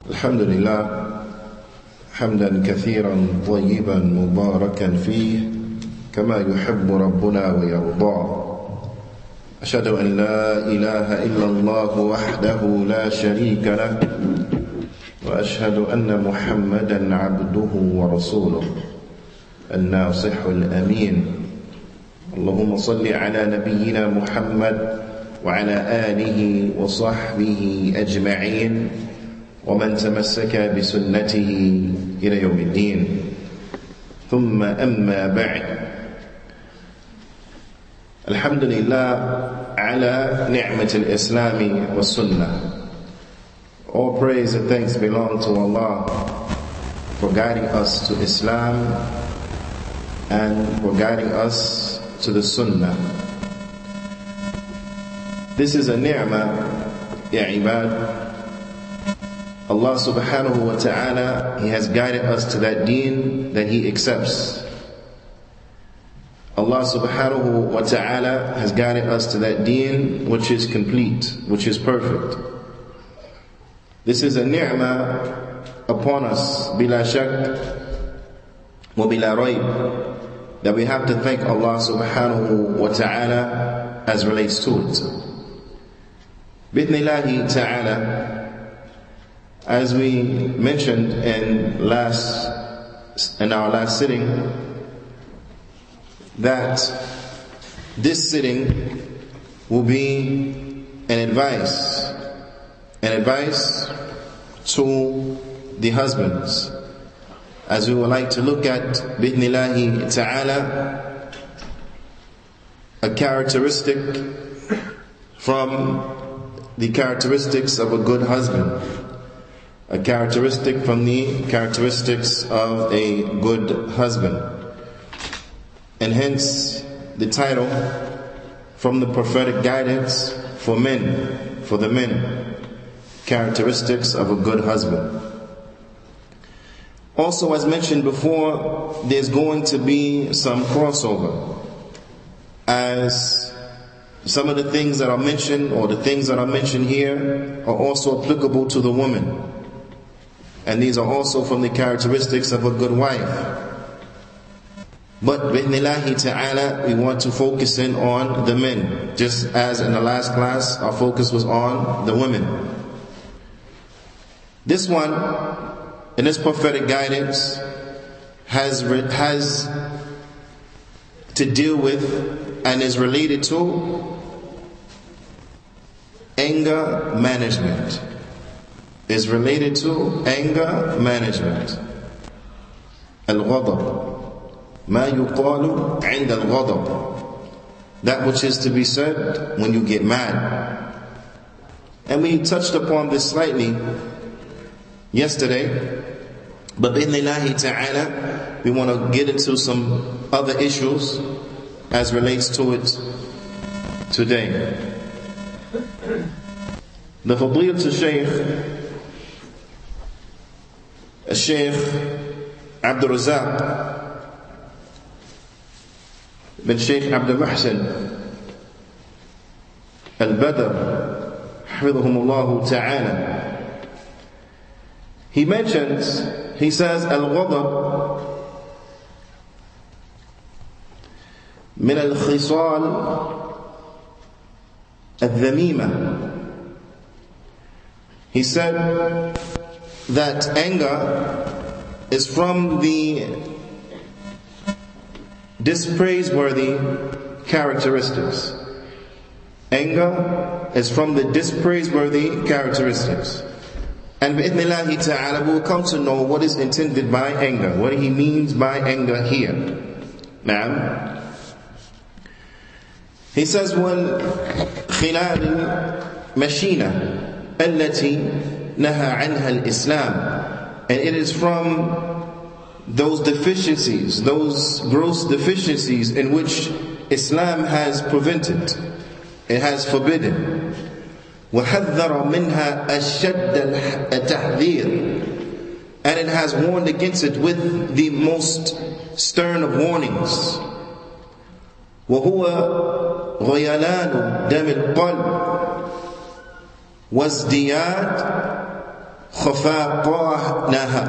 الحمد لله حمدا كثيرا طيبا مباركا فيه كما يحب ربنا ويرضى أشهد أن لا إله إلا الله وحده لا شريك له وأشهد أن محمدا عبده ورسوله الناصح الأمين اللهم صل على نبينا محمد وعلى آله وصحبه أجمعين ومن تمسك بسنته إلى يوم الدين ثم أما بعد الحمد لله على نعمة الإسلام والسنة. All praise and thanks belong to Allah for guiding us to Islam and for guiding us to the Sunnah. This is a ni'mah, ya ibad. Allah subhanahu wa ta'ala, He has guided us to that deen that He accepts. Allah subhanahu wa ta'ala has guided us to that deen which is complete, which is perfect. This is a ni'mah upon us, bila shak wa bila rayb, that we have to thank Allah subhanahu wa ta'ala as relates to it. Bithnillahi ta'ala, as we mentioned in our last sitting, that this sitting will be an advice to the husbands, as we would like to look at bithnillahi ta'ala a characteristic from the characteristics of a good husband, a characteristic from the characteristics of a good husband. And hence the title, from the prophetic guidance for men, for the men, characteristics of a good husband. Also, as mentioned before, there's going to be some crossover, as some of the things that are mentioned, or the things that are mentioned here, are also applicable to the woman. And these are also from the characteristics of a good wife. But bi'ithnillahi ta'ala, we want to focus in on the men, just as in the last class our focus was on the women. This one, in this prophetic guidance, has to deal with and is related to anger management. Is related to anger management. Al-ghadab, ma yuqalu 'inda al-ghadab, that which is to be said when you get mad. And we touched upon this slightly yesterday, but bi'idhnillahi ta'ala, we want to get into some other issues as relates to it today. The Fadilat al-Shaykh الشيخ عبد الرزاق بن شيخ عبد المحسن البدر حفظهم الله تعالى, he mentions, he says, الغضب من الخصال الذميمة. He said that anger is from the dispraiseworthy characteristics. Anger is from the dispraiseworthy characteristics. And bi'ithnillahi ta'ala, we will come to know what is intended by anger, what he means by anger here. Now, he says, وَالْخِلَالِ مَشِينَةِ الَّتِي نهى عنها الإسلام, and it is from those deficiencies, those gross deficiencies in which Islam has prevented, it has forbidden. وحذر منها أشد التحذير, and it has warned against it with the most stern of warnings. وهو غيلان دم القلب وازدياد خفاقانها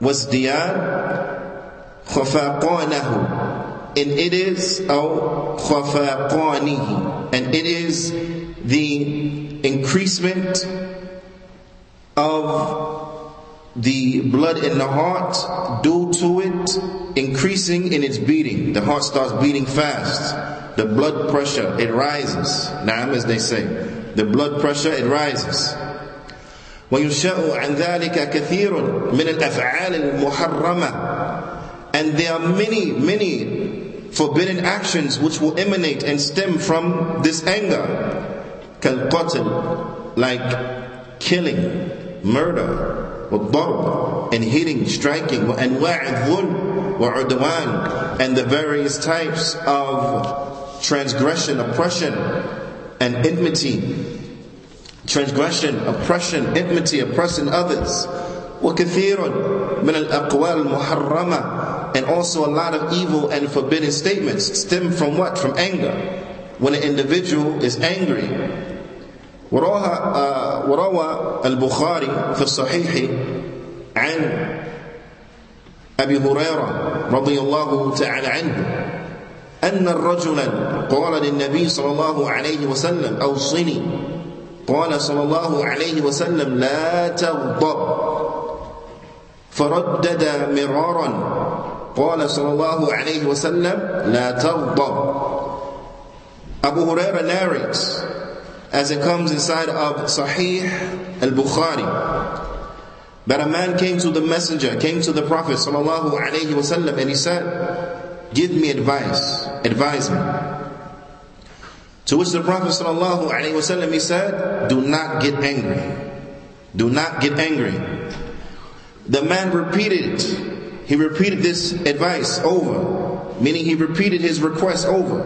وازديان خفاقانه, and it is خفاقانه, and it is the increasement of the blood in the heart due to it increasing in its beating. The heart starts beating fast. The blood pressure, it rises. Naam, as they say. The blood pressure, it rises. وَيُشَاءُ عَنْ ذَلِكَ كَثِيرٌ مِنَ الْأَفْعَالِ الْمُحَرَّمَةِ, and there are many forbidden actions which will emanate and stem from this anger. كَالْقَتْلِ, like killing, murder, وَالضَّرْبِ, and hitting, striking, وَأَنْوَاعِ الظُّلْمِ وَعُدْوَانِ, and the various types of transgression, oppression, and enmity. Transgression, oppression, enmity, oppressing others. وَكَثِيرٌ مِنَ الْأَقْوَالِ الْمُحَرَّمَةِ, and also a lot of evil and forbidden statements stem from what? From anger. When an individual is angry. وروى البخاري في الصحيح عن أبي هريرة رضي الله تعالى عنه أن الرجل قال للنبي صلى الله عليه وسلم أوصني, قال صلى الله عليه وسلم لا تغضب, فردد مرارا, قال صلى الله عليه وسلم لا تغضب. Abu Hurairah narrates, as it comes inside of Sahih al-Bukhari, that a man came to the messenger, came to the Prophet sallallahu alaihi wasallam, and he said, give me advice, advise me. To which the Prophet sallallahu alaihi wasallam, he said, do not get angry. Do not get angry. The man repeated it. He repeated this advice over, meaning he repeated his request over,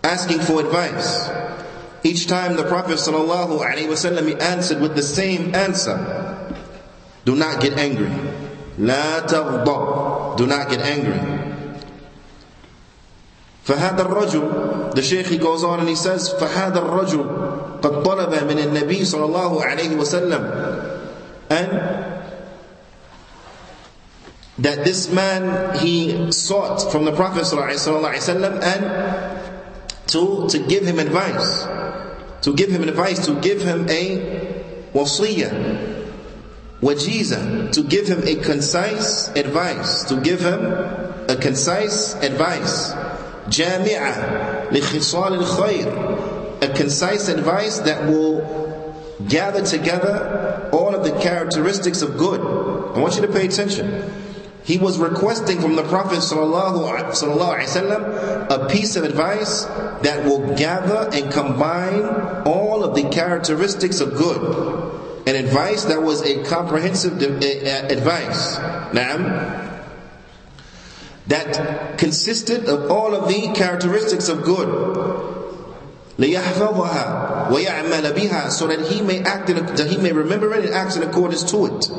asking for advice. Each time the Prophet sallallahu alaihi wasallam, he answered with the same answer. Do not get angry. La taghdab. Do not get angry. فهذا الرجل, the Shaykh, he goes on and he says, فهذا الرجل قد طلب من النبي صلى الله عليه وسلم, and that this man, he sought from the Prophet صلى الله عليه وسلم and to give him advice. To give him advice, to give him a wasiyah, wajiza, to give him a concise advice, to give him a concise advice, jami'ah li khisal al-khayr, a concise advice that will gather together all of the characteristics of good. I want you to pay attention. He was requesting from the Prophet ﷺ a piece of advice that will gather and combine all of the characteristics of good. An advice that was a comprehensive advice. Naam, that consisted of all of the characteristics of good. لِيَحْفَظَهَا وَيَعْمَلَ بِهَا, so that he may remember it and act in accordance to it.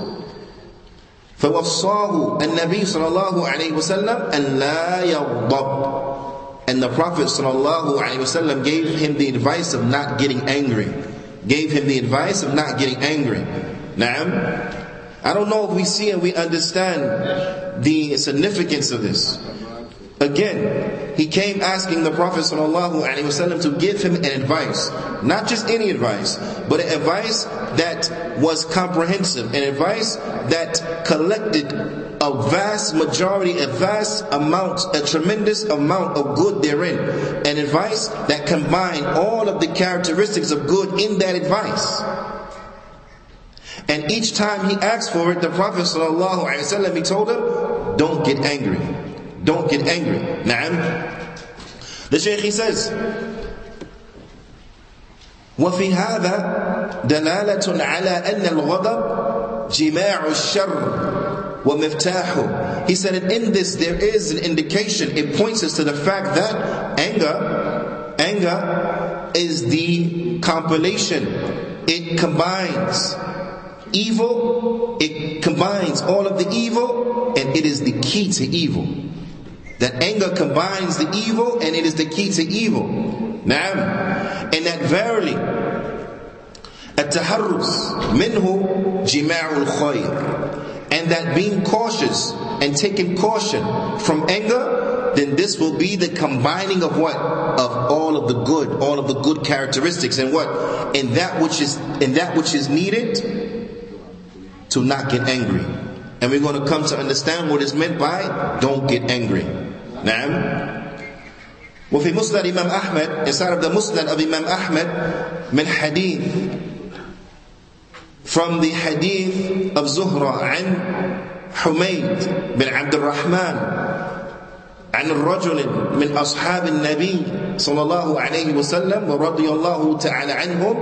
فَوَصَّاهُ النَّبِيُّ صَلَى اللَّهُ عَلَيْهِ وَسَلَّمَ أَنْ لَا يَغْضَبْ, and the Prophet sallallahu alaihi wasallam gave him the advice of not getting angry. Gave him the advice of not getting angry. Naam. I don't know if we see and we understand the significance of this. Again, he came asking the Prophet ﷺ to give him an advice. Not just any advice, but an advice that was comprehensive. An advice that collected a vast majority, a vast amount, a tremendous amount of good therein. An advice that combined all of the characteristics of good in that advice. And each time he asked for it, the Prophet ﷺ, he told him, don't get angry. Don't get angry. Naam. The Shaykh, he says, وفي هذا دلالة على أن الغضب جماع الشر ومفتاحه. He said, and in this there is an indication, it points us to the fact that anger is the compilation. It combines evil, it combines all of the evil, and it is the key to evil. That anger combines the evil and it is the key to evil. Naam. And that verily, التحرز منه جماع الخير, and that being cautious and taking caution from anger, then this will be the combining of what? Of all of the good characteristics, and what? In that which is needed to not get angry. And we're going to come to understand what is meant by don't get angry. Naam. وفي مسند Imam Ahmad, inside of the Musnad of Imam Ahmad, من hadith, from the hadith of Zuhra عن حميد بن عبد الرحمن عن الرجل من أصحاب النبي صلى الله عليه وسلم ورضي الله تعالى عنهم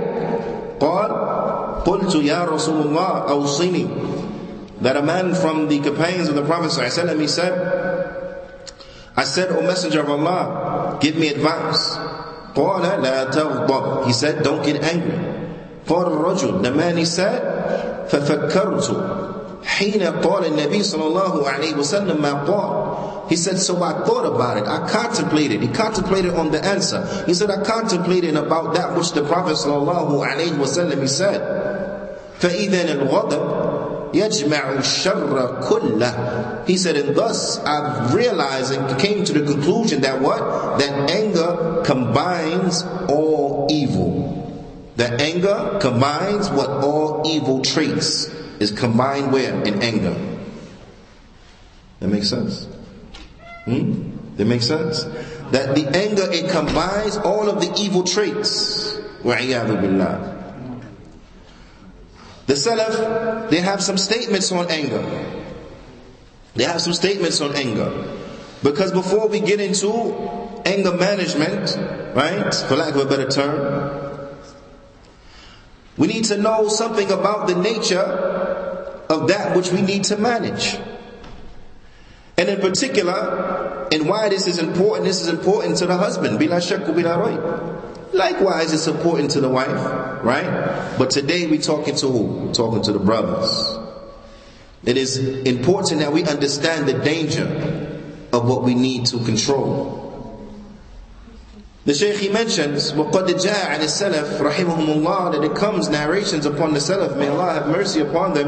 قال قلت يا رسول الله أوصني, that a man from the companions of the Prophet ﷺ, he said, I said, O Messenger of Allah, give me advice. قال لا تغضب, he said, don't get angry. قال الرجل, the man, he said, ففكرت حين قال النبي صلى الله عليه وسلم ما قال. He said, so I thought about it, I contemplated. He contemplated on the answer. He said, I contemplated about that which the Prophet صلى الله عليه وسلم, he said, فإذا الغضب يجمع الشر كله. He said, and thus I've realized and came to the conclusion that what? That anger combines all evil. That anger combines what? All evil traits is combined where? In anger. That makes sense? That makes sense? That the anger, it combines all of the evil traits. وَعِيَاذُ بِاللَّهِ. The Salaf, they have some statements on anger. They have some statements on anger. Because before we get into anger management, right, for lack of a better term, we need to know something about the nature of that which we need to manage. And in particular, and why this is important to the husband. Bila shakku bila rayb. Likewise, it's important to the wife, right? But today we're talking to who? We're talking to the brothers. It is important that we understand the danger of what we need to control. The Shaykh, he mentions, وَقَدْ جَاءَ عَنِ السَّلَفِ رَحِمَهُمُ اللَّهِ, that it comes narrations upon the Salaf, may Allah have mercy upon them,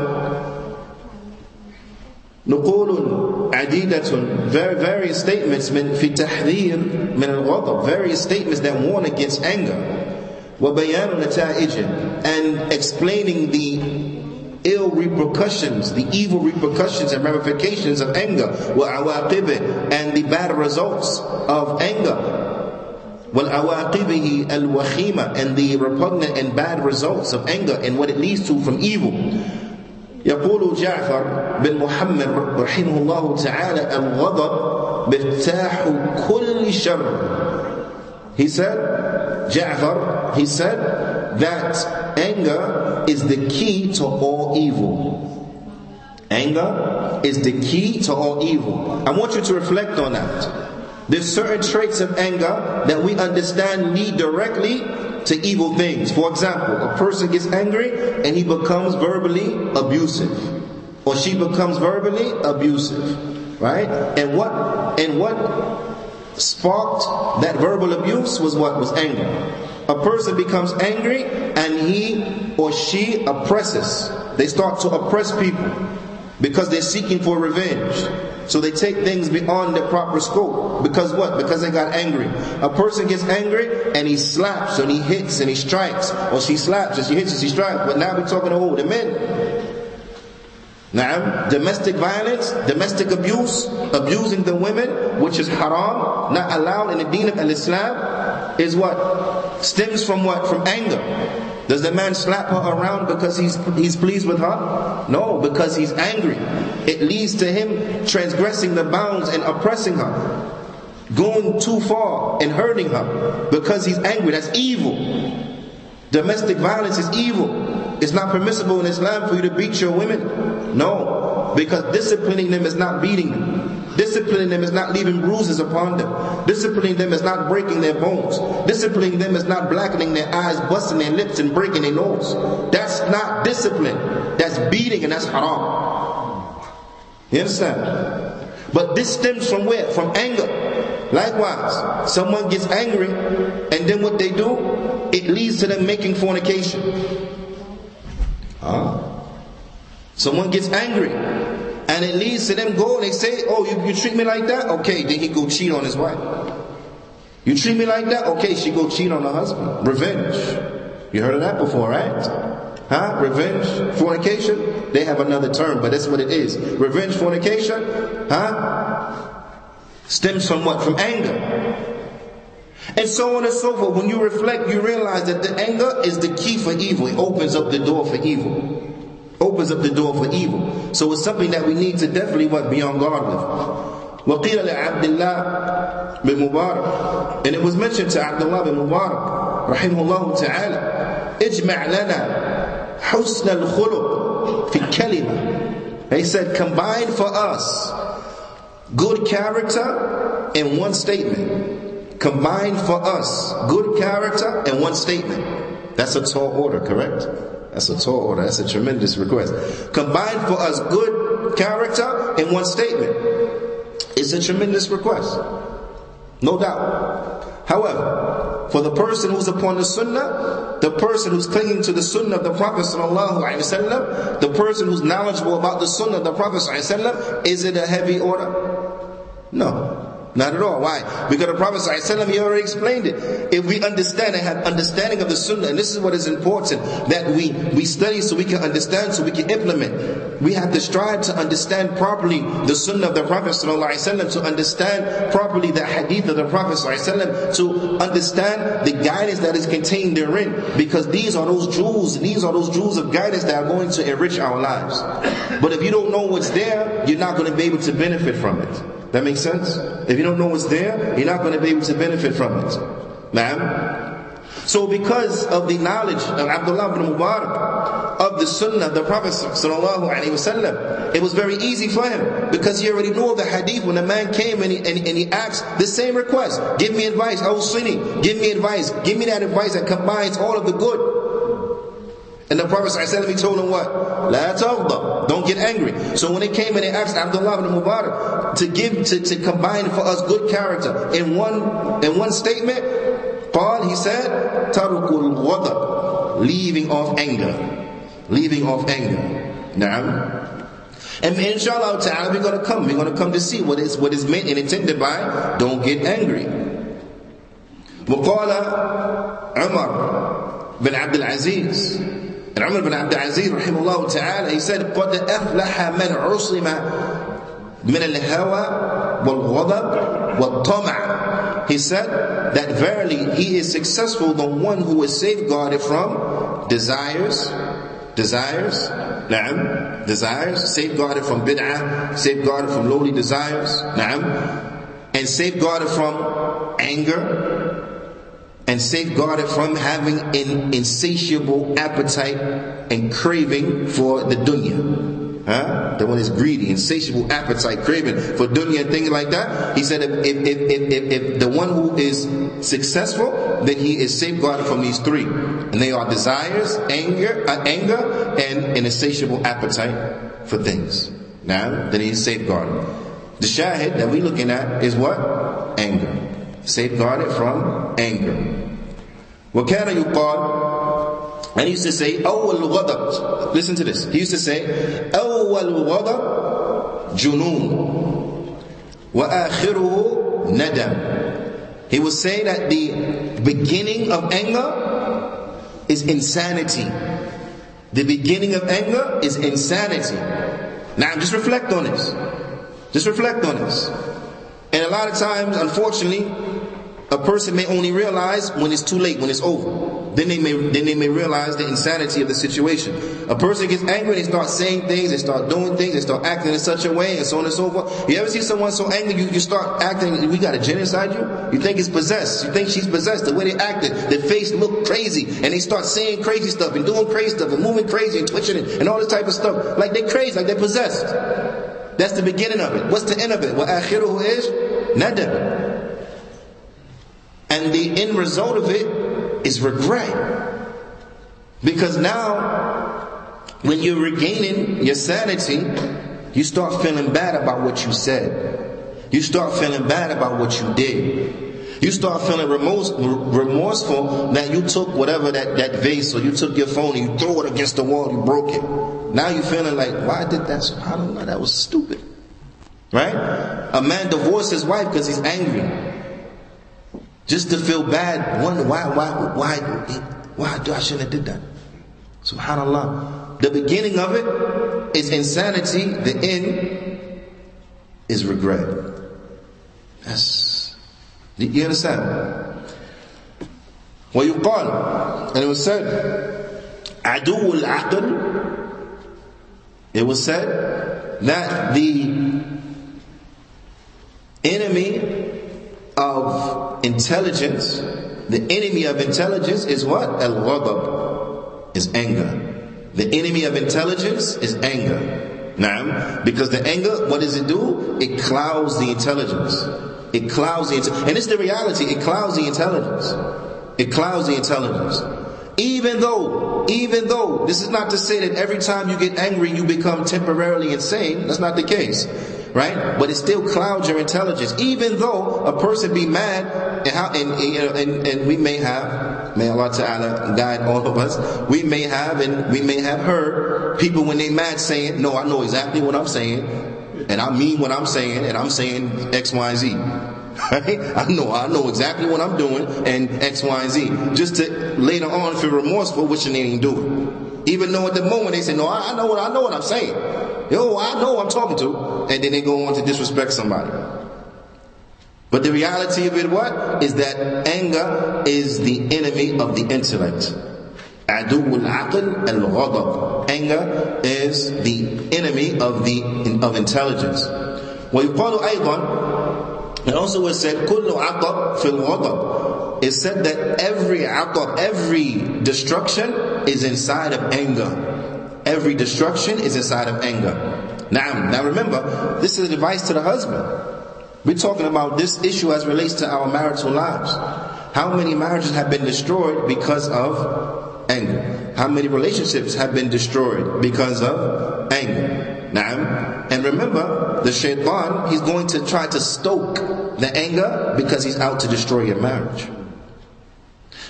نقول عديدة, various statements في تحذير من الغضب, various statements that warn against anger, وبيان نتائج, and explaining the ill repercussions, the evil repercussions and ramifications of anger, وعواقبه, and the bad results of anger, وعواقبه الوخيمة, and the repugnant and bad results of anger and what it leads to from evil. يقول جعفر بن محمد رحمه الله تعالى الغضب مفتاح كل شر. He said, Ja'far, he said that anger is the key to all evil. Anger is the key to all evil. I want you to reflect on that. There's certain traits of anger that we understand lead directly to evil things. For example, a person gets angry and he becomes verbally abusive, or she becomes verbally abusive, right? And what sparked that verbal abuse was what? Was anger. A person becomes angry and he or she oppresses. They start to oppress people because they're seeking for revenge. So they take things beyond the proper scope. Because what? Because they got angry. A person gets angry and he slaps and he hits and he strikes. Or she slaps and she hits and she strikes. But now we're talking to the men. Now, domestic violence, domestic abuse, abusing the women, which is haram, not allowed in the deen of al-Islam, is what? Stems from what? From anger. Does the man slap her around because he's pleased with her? No, because he's angry. It leads to him transgressing the bounds and oppressing her, going too far and hurting her because he's angry. That's evil. Domestic violence is evil. It's not permissible in Islam for you to beat your women. No, because disciplining them is not beating them. Disciplining them is not leaving bruises upon them. Disciplining them is not breaking their bones. Disciplining them is not blackening their eyes, busting their lips and breaking their nose. That's not discipline. That's beating, and that's haram. You understand? But this stems from where? From anger. Likewise, someone gets angry and then what they do, it leads to them making fornication. Someone gets angry, and it leads to them go and they say, oh, you treat me like that? Okay, then he go cheat on his wife. You treat me like that? Okay, she go cheat on her husband. Revenge. You heard of that before, right? Revenge, fornication. They have another term, but that's what it is. Revenge, fornication, stems from what? From anger. And so on and so forth. When you reflect, you realize that the anger is the key for evil. It opens up the door for evil. Opens up the door for evil. So it's something that we need to definitely be on guard with. وَقِيلَ لِعَبْدِ اللَّهِ بِن مُبَارَكٍ, and it was mentioned to Abdullah bin Mubarak rahimahullah ta'ala, اجمع لنا حسن الخلق في كلمة. He said, combine for us good character in one statement. Combine for us good character in one statement. That's a tall order, correct? That's a tall order. That's a tremendous request. Combine for us good character in one statement. It's a tremendous request, no doubt. However, for the person who's upon the Sunnah, the person who's clinging to the Sunnah of the Prophet ﷺ, the person who's knowledgeable about the Sunnah of the Prophet ﷺ, is it a heavy order? No. Not at all. Why? Because the Prophet ﷺ, he already explained it. If we understand and have understanding of the Sunnah, and this is what is important, that we study so we can understand, so we can implement. We have to strive to understand properly the Sunnah of the Prophet ﷺ, to understand properly the Hadith of the Prophet ﷺ, to understand the guidance that is contained therein. Because these are those jewels of guidance that are going to enrich our lives. But if you don't know what's there, you're not going to be able to benefit from it. That makes sense? If you don't know what's there, you're not going to be able to benefit from it. Ma'am? So because of the knowledge of Abdullah ibn Mubarak, of the Sunnah of the Prophet ﷺ, it was very easy for him, because he already knew the hadith. When a man came and he asked the same request, give me advice, Awsini, give me advice, give me that advice that combines all of the good. And the Prophet ﷺ, he told him what? La taghdab, don't get angry. So when they came and they asked Abdullah ibn Mubarak to combine for us good character in one statement, he said, tarukul ghadab, leaving off anger. Leaving off anger. Na'am. And inshallah ta'ala, we're going to come to see what is meant and intended by don't get angry. وقال عمر بن عبد العزيز, and Umar bin Abdul Aziz rahimahullah ta'ala, he said, قَدْ أَفْلَحَ مَنْ عُصِمَ مِنَ الْهَوَى وَالْغَضَبِ وَالطَّمَعِ. He said that verily he is successful, the one who is safeguarded from desires, safeguarded from bid'ah, safeguarded from lowly desires, and safeguarded from anger, and safeguarded from having an insatiable appetite and craving for the dunya. The one is greedy, insatiable appetite, craving for dunya and things like that. He said if the one who is successful, then he is safeguarded from these three. And they are desires, anger, and an insatiable appetite for things. Now, then he is safeguarded. The shahid that we're looking at is what? Anger. Safeguarded from anger. وَكَانَ يُقَالُ, and he used to say, أَوَّلُ غَضَبْ. Listen to this. He used to say, أَوَّلُ غَضَبْ جُنُونَ وَآخِرُهُ نَدَمْ. He would say that the beginning of anger is insanity. The beginning of anger is insanity. Now just reflect on this. Just reflect on this. And a lot of times, unfortunately, a person may only realize when it's too late, when it's over. Then they may realize the insanity of the situation. A person gets angry, they start saying things, they start doing things, they start acting in such a way, and so on and so forth. You ever see someone so angry, you start acting, we got a jinn inside you? You think it's possessed. You think she's possessed. The way they acted, their face looked crazy, and they start saying crazy stuff, and doing crazy stuff, and moving crazy, and twitching it, and all this type of stuff. Like they're crazy, like they're possessed. That's the beginning of it. What's the end of it? وَآخِرُهُ is nadam. And the end result of it is regret. Because now, when you're regaining your sanity, you start feeling bad about what you said. You start feeling bad about what you did. You start feeling remorseful that you took whatever that vase, or you took your phone and you threw it against the wall, you broke it. Now you're feeling like, why did that? SubhanAllah, that was stupid. Right? A man divorced his wife because he's angry. Just to feel bad, wonder why I shouldn't have did that. SubhanAllah. The beginning of it is insanity, the end is regret. Yes. You understand? وَيُقَالُ, and it was said, عَدُوُّ الْعَقْلِ, it was said that the enemy of intelligence, is what? Al-ghadab, is anger. The enemy of intelligence is anger. Naam, because the anger, what does it do? It clouds the intelligence. And it's the reality, it clouds the intelligence. Even though, this is not to say that every time you get angry you become temporarily insane. That's not the case. Right? But it still clouds your intelligence. Even though a person be mad, and we may have, may Allah Ta'ala guide all of us, we may have heard people when they mad saying, no, I know exactly what I'm saying, and I mean what I'm saying, and I'm saying X, Y, and Z. Right? I know exactly what I'm doing, and X, Y, and Z. Just to later on feel remorseful, wishing they didn't do it. Even though at the moment they say, no, I know what I'm saying. Yo, I know who I'm talking to. And then they go on to disrespect somebody. But the reality of it, what? Is that anger is the enemy of the intellect. Aduwwul aql al-ghadab. Anger is the enemy of intelligence. ويقال أيضا, and also was said, كل عطب في الغضب. It said that every atab, every destruction is inside of anger. Every destruction is inside of anger. Now remember, this is advice to the husband. We're talking about this issue as relates to our marital lives. How many marriages have been destroyed because of anger? How many relationships have been destroyed because of anger? Now, and remember, the shaitan, he's going to try to stoke the anger because he's out to destroy your marriage.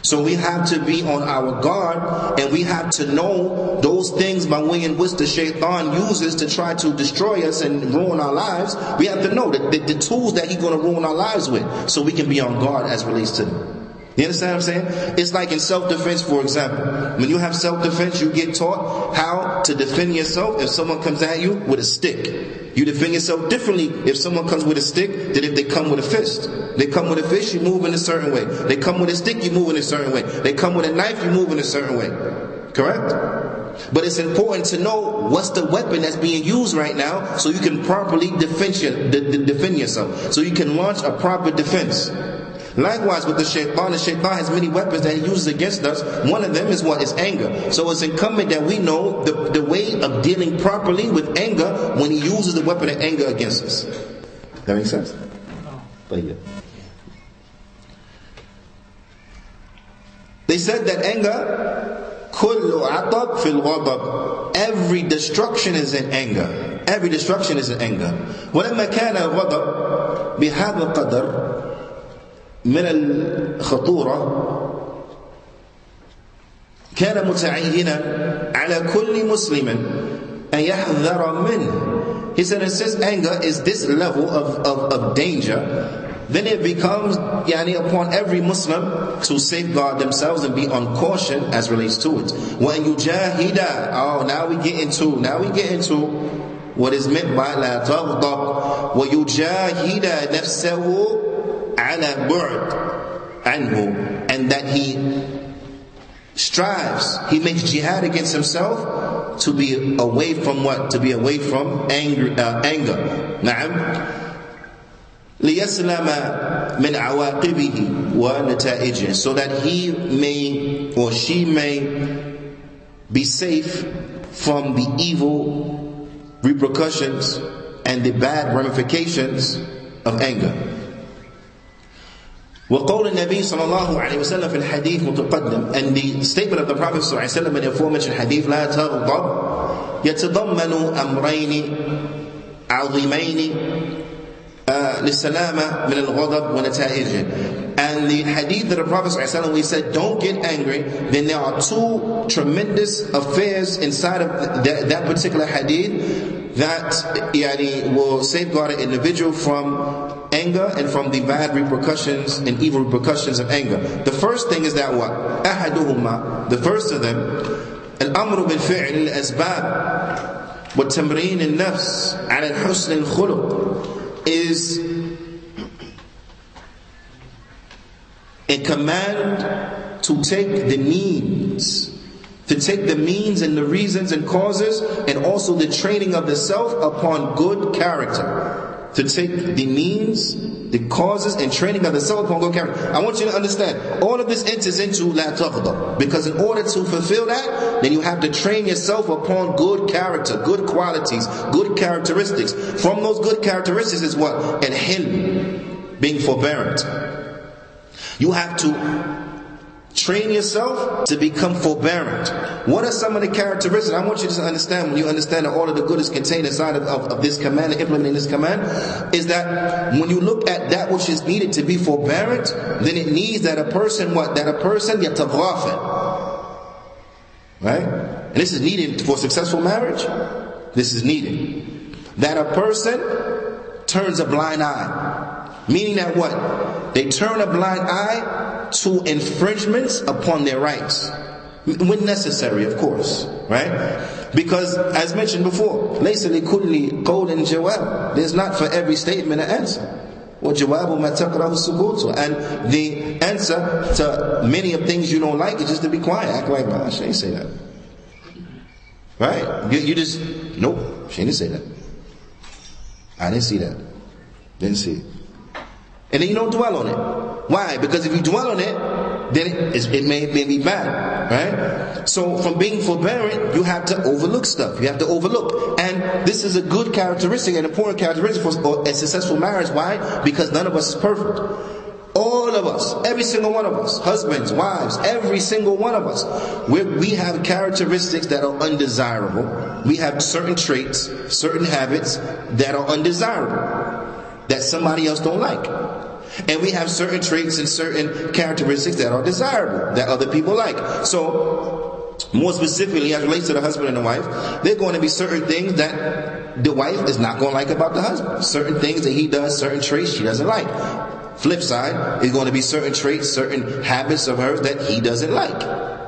So we have to be on our guard, and we have to know those things by way in which the shaitan uses to try to destroy us and ruin our lives. We have to know that the tools that he's going to ruin our lives with, so we can be on guard as relates to them. You understand what I'm saying? It's like in self-defense, for example. When you have self-defense, you get taught how to defend yourself if someone comes at you with a stick. You defend yourself differently if someone comes with a stick than if they come with a fist. They come with a fist, you move in a certain way. They come with a stick, you move in a certain way. They come with a knife, you move in a certain way. Correct? But it's important to know what's the weapon that's being used right now, so you can properly defend yourself. So you can launch a proper defense. Likewise with the shaitan has many weapons that he uses against us. One of them is what? Is anger. So it's incumbent that we know the way of dealing properly with anger when he uses the weapon of anger against us. That makes sense? But yeah. They said that anger, kullu atab fil ghadab. Every destruction is in anger. Every destruction is in anger. وَلَمَّا كَانَ الْغَضَبْ بِهَذَا الْقَدْرِ من الخطورة كان متعينا على كل مسلم أن يحذر منه. He said, and since anger is this level of danger, then it becomes upon every Muslim to safeguard themselves and be on caution as relates to it. وَأَن يُجَاهِدَ. Now we get into what is meant by لا تغضب. وَيُجَاهِدَ نَفْسَهُ على بعد عنه, and that he strives, he makes jihad against himself to be away from what? To be away from anger. نعم. ليسلم من عواقبه ونتائجه, so that he may or she may be safe from the evil repercussions and the bad ramifications of anger. وقول النبي صلى الله عليه وسلم في الحديث متقدم, and the statement of the Prophet صلى الله عليه وسلم in the aforementioned hadith, لا تغضب, يتضمن أمرين عظيمين للسلامة من الغضب ونتائجه. and the hadith of the Prophet ﷺ, we said don't get angry, then there are two tremendous affairs inside of that particular hadith that will safeguard an individual from anger and from the bad repercussions and evil repercussions of anger. The first thing is that what? أحدهما, the first of them, الأمر بالفعل الأسباب وتمرين النفس على الحسن الخلق, is a command to take the means, and the reasons and causes, and also the training of the self upon good character. To take the means, the causes, and training of the self upon good character. I want you to understand, all of this enters into la taghdab, because in order to fulfill that, then you have to train yourself upon good character, good qualities, good characteristics. From those good characteristics is what? Al-hilm, being forbearant. You have to train yourself to become forbearant. What are some of the characteristics? I want you to understand, when you understand that all of the good is contained inside of this command, and implementing this command, is that when you look at that which is needed to be forbearant, then it needs that a person, yataghafal. Right? And this is needed for successful marriage. This is needed. That a person turns a blind eye. Meaning that what? They turn a blind eye to infringements upon their rights. When necessary, of course. Right? Because, as mentioned before, لَيْسَ لِكُلِّ قَوْلٍ جَوَابٍ, there's not for every statement an answer. وَجَوَابُ مَا تَقْرَهُ السُّكُوتُ, and the answer to many of things you don't like is just to be quiet. Act like, nah, she ain't say that. Right? You just, nope, she didn't say that. I didn't see that. Didn't see it. And then you don't dwell on it. Why? Because if you dwell on it, then it may be bad. Right? So from being forbearant, you have to overlook stuff. You have to overlook. And this is a good characteristic, an important characteristic for a successful marriage. Why? Because none of us is perfect. All of us, every single one of us, husbands, wives, every single one of us, we have characteristics that are undesirable. We have certain traits, certain habits that are undesirable, that somebody else don't like. And we have certain traits and certain characteristics that are desirable, that other people like. So, more specifically, as it relates to the husband and the wife, there are going to be certain things that the wife is not going to like about the husband. Certain things that he does, certain traits she doesn't like. Flip side is going to be certain traits, certain habits of hers that he doesn't like.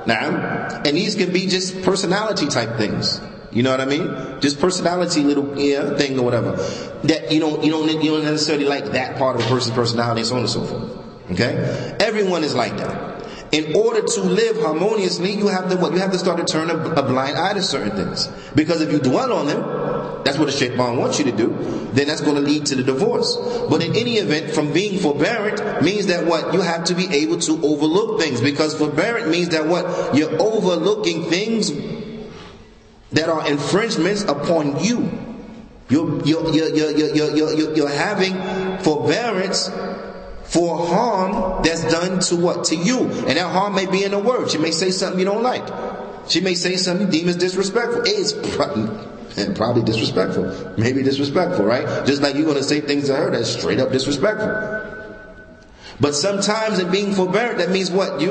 Now, and these can be just personality type things. You know what I mean? Just personality little thing or whatever. That you don't necessarily like that part of a person's personality and so on and so forth. Okay? Everyone is like that. In order to live harmoniously, you have to what? You have to start to turn a blind eye to certain things. Because if you dwell on them, that's what the shaitan wants you to do, then that's going to lead to the divorce. But in any event, from being forbearant means that what? You have to be able to overlook things. Because forbearant means that what? You're overlooking things that are infringements upon you. You're having forbearance for harm that's done to what? To you. And that harm may be in a word. She may say something you don't like. She may say something you deem as disrespectful. It's probably disrespectful. Maybe disrespectful, right? Just like you're going to say things to her that's straight up disrespectful. But sometimes in being forbearant, that means what?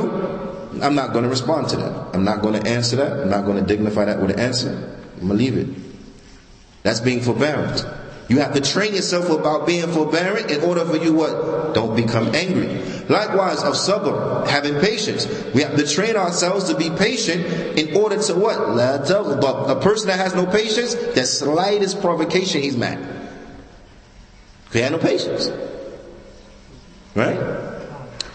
I'm not going to respond to that. I'm not going to answer that. I'm not going to dignify that with an answer. I'm going to leave it. That's being forbearant. You have to train yourself about being forbearant in order for you what? Don't become angry. Likewise, of sabr, having patience. We have to train ourselves to be patient in order to what? La taghdab. A person that has no patience, the slightest provocation, he's mad. He had no patience. Right?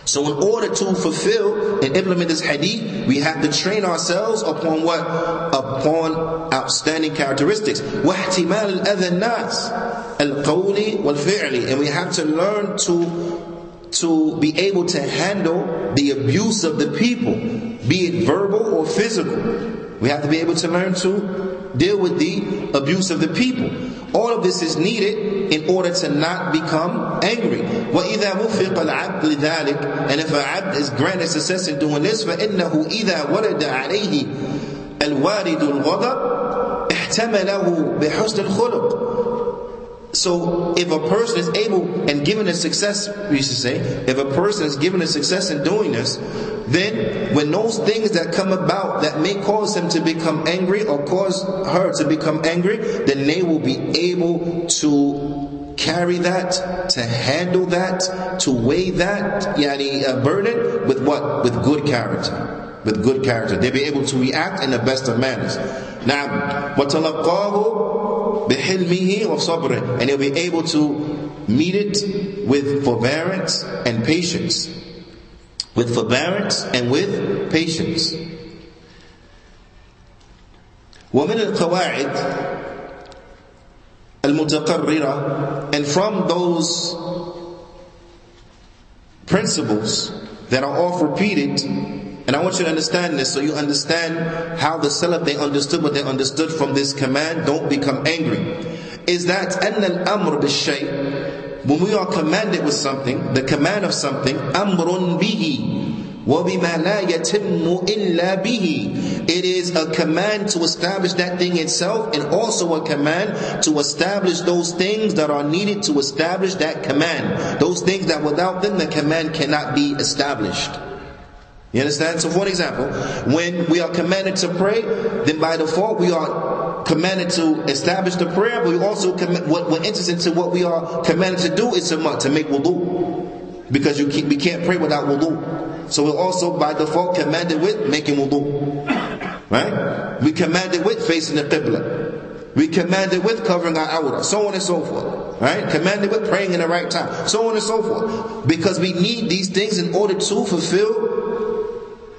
So in order to fulfill and implement this hadith, we have to train ourselves upon what? Upon outstanding characteristics. وَاحْتِمَالِ الْأَذَى النَّاسِ الْقَوْلِ وَالْفِعْلِ. And we have to learn to be able to handle the abuse of the people, be it verbal or physical. We have to be able to learn to deal with the abuse of the people. All of this is needed in order to not become angry. وَإِذَا وُفِقَ الْعَبْدِ لِذَلِكَ. And if an abd is granted success in doing this, فَإِنَّهُ إِذَا وَرَدَ عَلَيْهِ الْوَارِدُ الْغَضَبِ احْتَمَلَهُ بِحُسْنِ الْخُلُقِ. So if a person is able and given a success, we used to say, if a person is given a success in doing this, then when those things that come about that may cause him to become angry or cause her to become angry, then they will be able to carry that, to handle that, to weigh that burden with what? With good character. With good character. They'll be able to react in the best of manners. Now, وَتَلَقَّاهُ بِحِلْمِهِ وَصَبْرِهِ, and they'll be able to meet it with forbearance and patience. With forbearance and with patience. وَمِنَ الْقَوَاعِدِ الْمُتَقَرِّرَةِ, and from those principles that are oft repeated, and I want you to understand this so you understand how the Salaf, they understood what they understood from this command, don't become angry, is that أَنَّ الْأَمْرُ بِالشَّيْء, when we are commanded with something, the command of something, أَمْرٌ بِهِ وَبِمَا لَا يَتِمُّ إِلَّا بِهِ, it is a command to establish that thing itself, and also a command to establish those things that are needed to establish that command, those things that without them the command cannot be established. You understand? So for example, when we are commanded to pray, then by default we are commanded to establish the prayer, but we also what enters into what we are commanded to do is to make wudu, because we can't pray without wudu. So we're also by default commanded with making wudu, right? We commanded with facing the qibla. We commanded with covering our awrah, so on and so forth, right? Commanded with praying in the right time, so on and so forth, because we need these things in order to fulfill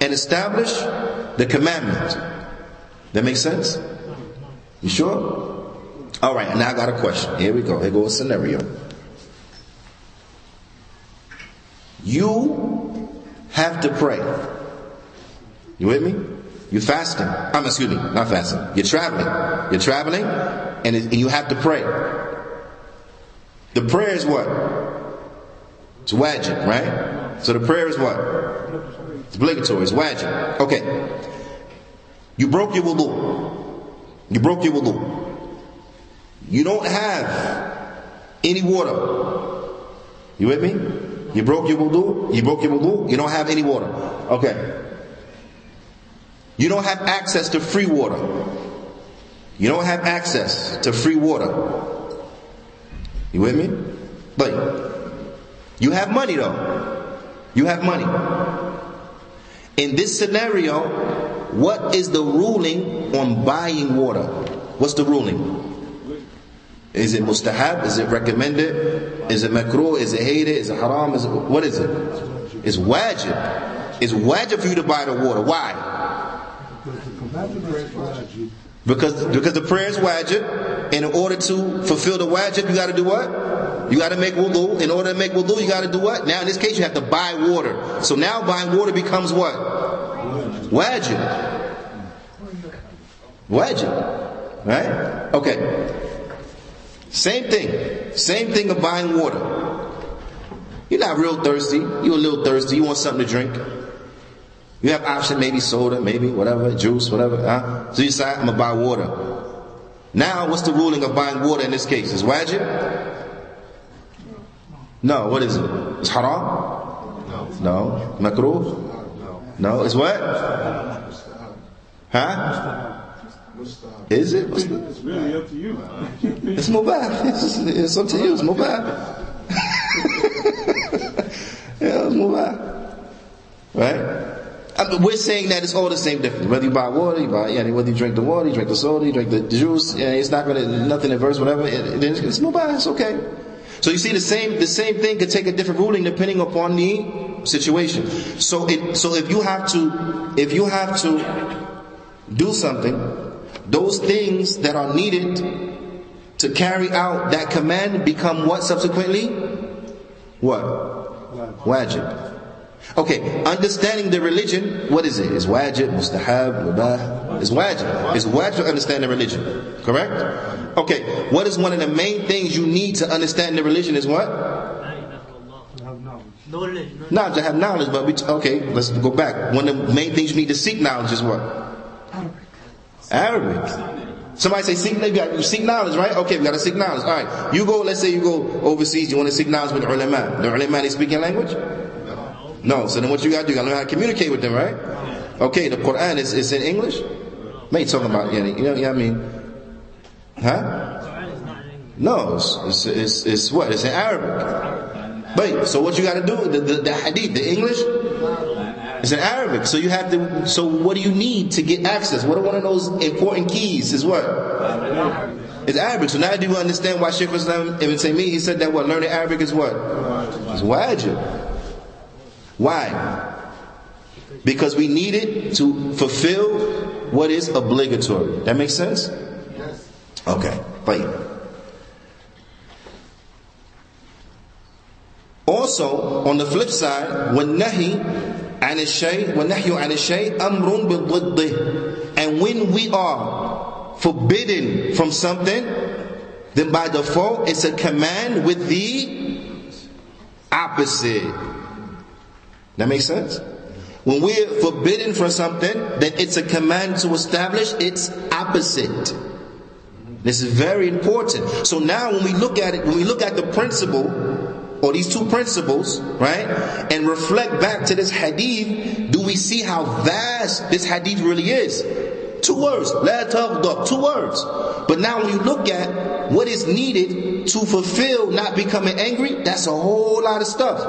and establish the commandment. That makes sense? You sure? Alright, and now I got a question. Here we go. Here goes a scenario. You have to pray. You with me? You're fasting. Excuse me, not fasting. You're traveling. You're traveling and you have to pray. The prayer is what? It's wajib, right? So the prayer is what? It's obligatory, it's wajib. Okay. You broke your wudu. You broke your wudu. You don't have any water. You with me? You broke your wudu. You broke your wudu. You don't have any water. Okay. You don't have access to free water. You don't have access to free water. You with me? But you have money though. You have money. In this scenario, what is the ruling on buying water? What's the ruling? Is it mustahab? Is it recommended? Is it makruh? Is it hated? Is it haram? What is it? It's wajib. It's wajib for you to buy the water. Why? Because the prayer is wajib. And in order to fulfill the wajib, you got to do what? You got to make wudu. In order to make wudu, you got to do what? Now in this case, you have to buy water. So now buying water becomes what? Wajib. Wajib. Right? Okay. Same thing. Same thing of buying water. You're not real thirsty. You're a little thirsty. You want something to drink. You have option, maybe soda, maybe whatever, juice, whatever. So you decide, I'm going to buy water. Now, what's the ruling of buying water in this case? Is wajib? No, what is it? It's haram? No. Makruh? No. It's what? Huh? Is it? It's really up to you. It's mubah. It's up to you. It's mubah. Yeah, it's mubah. Right? We're saying that it's all the same difference. Whether you buy water, whether you drink the water, you drink the soda, you drink the juice, it's not going to, nothing adverse, whatever. It's mubah. It's okay. So you see, the same thing could take a different ruling depending upon the situation. So if you have to do something, those things that are needed to carry out that command become what subsequently? What? Wajib. Okay, understanding the religion, what is it? It's wajib, mustahab, mubah. It's wajib. It's wajib to understand the religion. Correct? Okay, what is one of the main things you need to understand the religion is what? Knowledge. To have knowledge, but let's go back. One of the main things you need to seek knowledge is what? Arabic. Somebody say seek knowledge, right? Okay, we got to seek knowledge. All right, you go. Let's say you go overseas. You want to seek knowledge with ulama. The ulama, they speak in language? No. So then what you got to do? You got to learn how to communicate with them, right? Okay, the Qur'an is in English. What are you talking about? You know what I mean? Huh? No, it's what? It's in Arabic. Wait, so what you got to do? The hadith, the English, it's in Arabic. So you have to. So what do you need to get access? What are one of those important keys? Is what? It's Arabic. So now do you understand why Shaykh Islam Ibn Taymiyyah, he said that what? Learning Arabic is what? It's wajib. Why? Because we need it to fulfill what is obligatory. That makes sense? Yes. Okay. Fine. Also, on the flip side, وَالنَّهْيُ عَنِ الشَّيْء أَمْرٌ بِالضِّدِّ. And when we are forbidden from something, then by default it's a command with the opposite. That makes sense? When we're forbidden from something, then it's a command to establish its opposite. This is very important. So now when we look at it, when we look at the principle, or these two principles, right, and reflect back to this hadith, do we see how vast this hadith really is? 2 words, la taghdab, 2 words. But now when you look at what is needed to fulfill not becoming angry, that's a whole lot of stuff.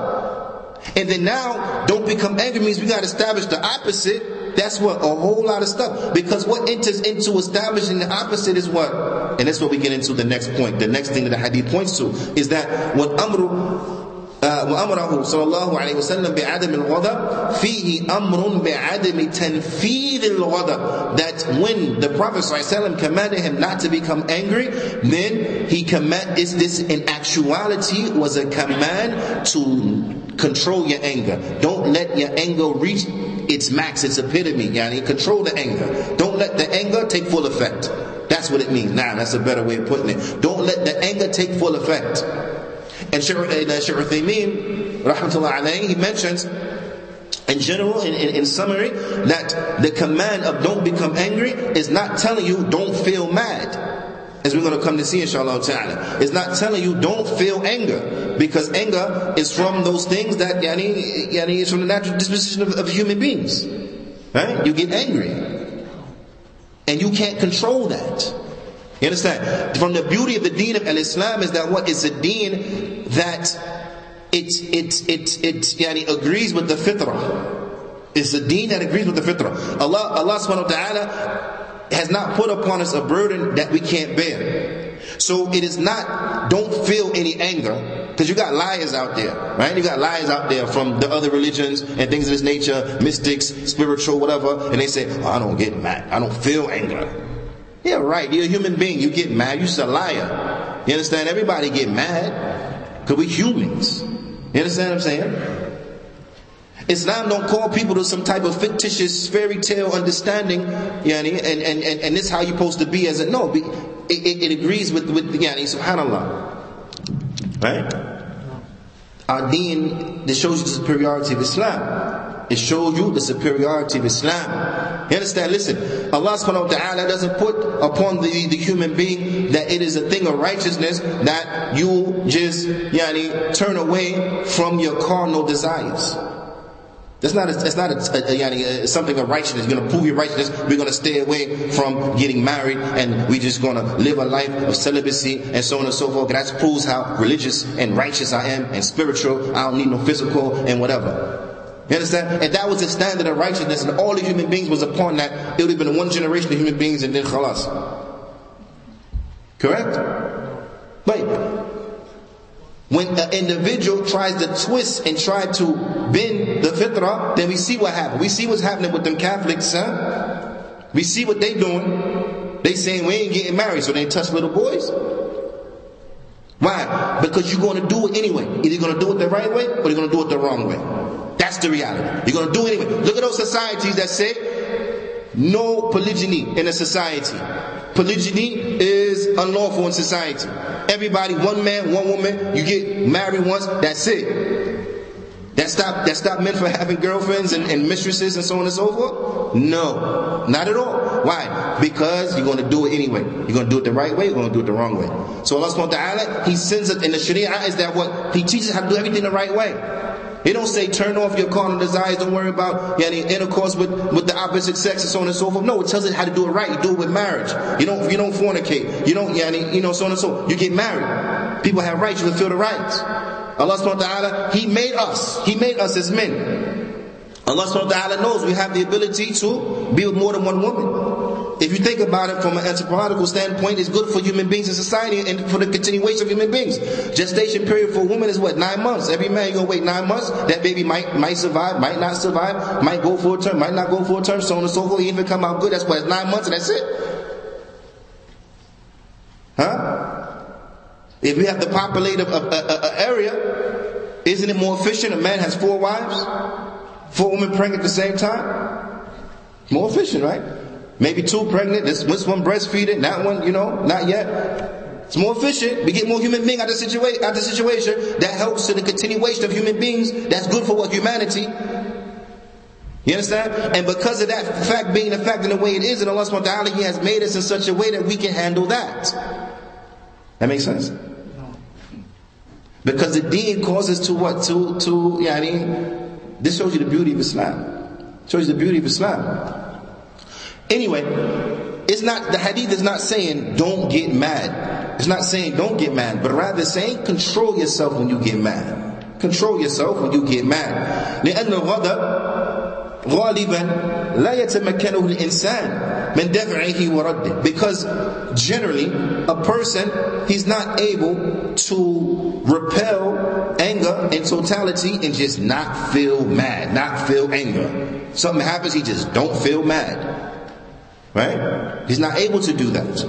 And then now, don't become angry means we got to establish the opposite. That's what? A whole lot of stuff. Because what enters into establishing the opposite is what? And that's what we get into the next point. The next thing that the hadith points to is that what وأمره صلى الله عليه وسلم بعدم الغضب فيه أمر بعدم تنفيذ الغضب. That when the Prophet ﷺ commanded him not to become angry, then he this in actuality was a command to control your anger. Don't let your anger reach its max, its epitome. Yani control the anger. Don't let the anger take full effect. That's what it means. Nah, that's a better way of putting it. Don't let the anger take full effect. And Shaykh Uthaymeen, rahmatullah alayhi, he mentions in general, in summary, that the command of don't become angry is not telling you don't feel mad, as we're going to come to see inshallah ta'ala. It's not telling you don't feel anger, because anger is from those things that yani is from the natural disposition of human beings, right? You get angry and you can't control that. You understand? From the beauty of the deen of Al-Islam is that what is a deen that it agrees with the fitrah. It's a deen that agrees with the fitrah. Allah subhanahu wa ta'ala has not put upon us a burden that we can't bear. So it is not, don't feel any anger, because you got liars out there, right? You got liars out there from the other religions and things of this nature, mystics, spiritual, whatever, and they say, oh, I don't get mad, I don't feel anger. Yeah, right. You're a human being. You get mad. You're just a liar. You understand? Everybody get mad because we're humans. You understand what I'm saying? Islam don't call people to some type of fictitious fairy tale understanding, yani, and this is how you're supposed to be as a no. It agrees with yani, subhanallah, right? Our deen, this shows you the superiority of Islam. It shows you the superiority of Islam. You understand? Listen, Allah subhanahu wa ta'ala doesn't put upon the human being that it is a thing of righteousness that you just turn away from your carnal desires. That's not something of righteousness. You're going to prove your righteousness. We're going to stay away from getting married, and we're just going to live a life of celibacy and so on and so forth. That proves how religious and righteous I am and spiritual. I don't need no physical and whatever. You understand? And that was the standard of righteousness, and all the human beings was upon that. It would have been one generation of human beings, and then khalas. Correct? But when an individual tries to twist and try to bend the fitrah, then we see what happened. We see what's happening with them Catholics, huh? We see what they doing. They saying we ain't getting married, so they ain't touch little boys. Why? Because you're going to do it anyway. Either you're going to do it the right way, or you're going to do it the wrong way. That's the reality. You're going to do it anyway. Look at those societies that say no polygyny in a society. Polygyny is unlawful in society. Everybody, one man, one woman, you get married once, that's it. That stop men from having girlfriends and mistresses and so on and so forth? No, not at all. Why? Why? Because you're going to do it anyway. You're going to do it the right way, you're going to do it the wrong way. So Allah subhanahu wa ta'ala, He sends it in the Sharia is that what? He teaches how to do everything the right way. He don't say turn off your carnal desires, don't worry about intercourse with the opposite sex and so on and so forth. No, it tells us how to do it right. You do it with marriage. You don't fornicate. You don't so on and so. You get married. People have rights, you fulfill the rights. Allah subhanahu wa ta'ala, He made us as men. Allah subhanahu wa ta'ala knows we have the ability to be with more than one woman. If you think about it from an anthropological standpoint, it's good for human beings in society and for the continuation of human beings. Gestation period for a woman is what? 9 months. Every man, you're going to wait 9 months. That baby might survive, might not survive, might go for a term, might not go for a term, so on and so forth. Even come out good. That's why it's 9 months and that's it. If we have to populate an area, isn't it more efficient? A man has 4 wives, 4 women pregnant at the same time. More efficient, right? Maybe 2 pregnant, this one breastfeeding, that one, not yet. It's more efficient. We get more human beings out of the situation. That helps to the continuation of human beings. That's good for humanity. You understand? And because of that fact being the fact in the way it is, and Allah subhanahu wa ta'ala, He has made us in such a way that we can handle that. That makes sense? Because the deen causes to what? This shows you the beauty of Islam. Shows you the beauty of Islam. Anyway, the hadith is not saying don't get mad. It's not saying don't get mad, but rather saying control yourself when you get mad. Control yourself when you get mad. لأن الغضب غالبا لا يتمكنه الإنسان من دفعه ورده. Because generally, a person, he's not able to repel anger in totality and just not feel mad, not feel anger. Something happens, he just don't feel mad. Right? He's not able to do that.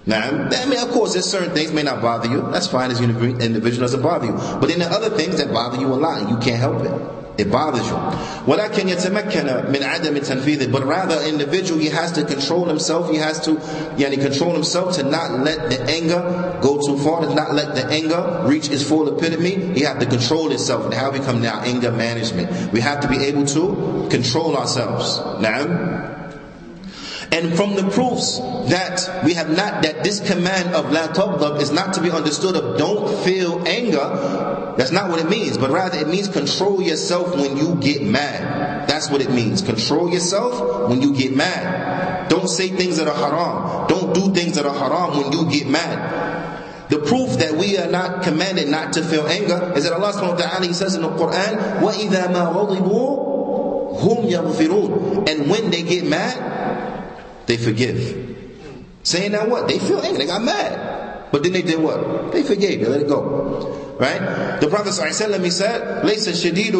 Now, of course, there's certain things may not bother you. That's fine as an individual, doesn't bother you. But then there are other things that bother you a lot and you can't help it. It bothers you. وَلَكِنْ يَتَمَكَّنَ مِنْ عَدَمِ تَنْفِيذِ. But rather, an individual, he has to control himself. He has to control himself to not let the anger go too far, to not let the anger reach its full epitome. He has to control himself. And how we come now? Anger management. We have to be able to control ourselves. Now, and from the proofs that we have not, that this command of la taghdab is not to be understood of don't feel anger. That's not what it means, but rather it means control yourself when you get mad. That's what it means. Control yourself when you get mad. Don't say things that are haram. Don't do things that are haram when you get mad. The proof that we are not commanded not to feel anger is that Allah subhanahu wa ta'ala, He says in the Qur'an, وَإِذَا مَا غَضِبُوا هُمْ يَغْفِرُونَ. And when they get mad, they forgive. Saying that what? They feel angry, they got mad. But then they did what? They forgave, they let it go. Right? The Prophet ﷺ, he said, لَيْسَ الشَّدِيدُ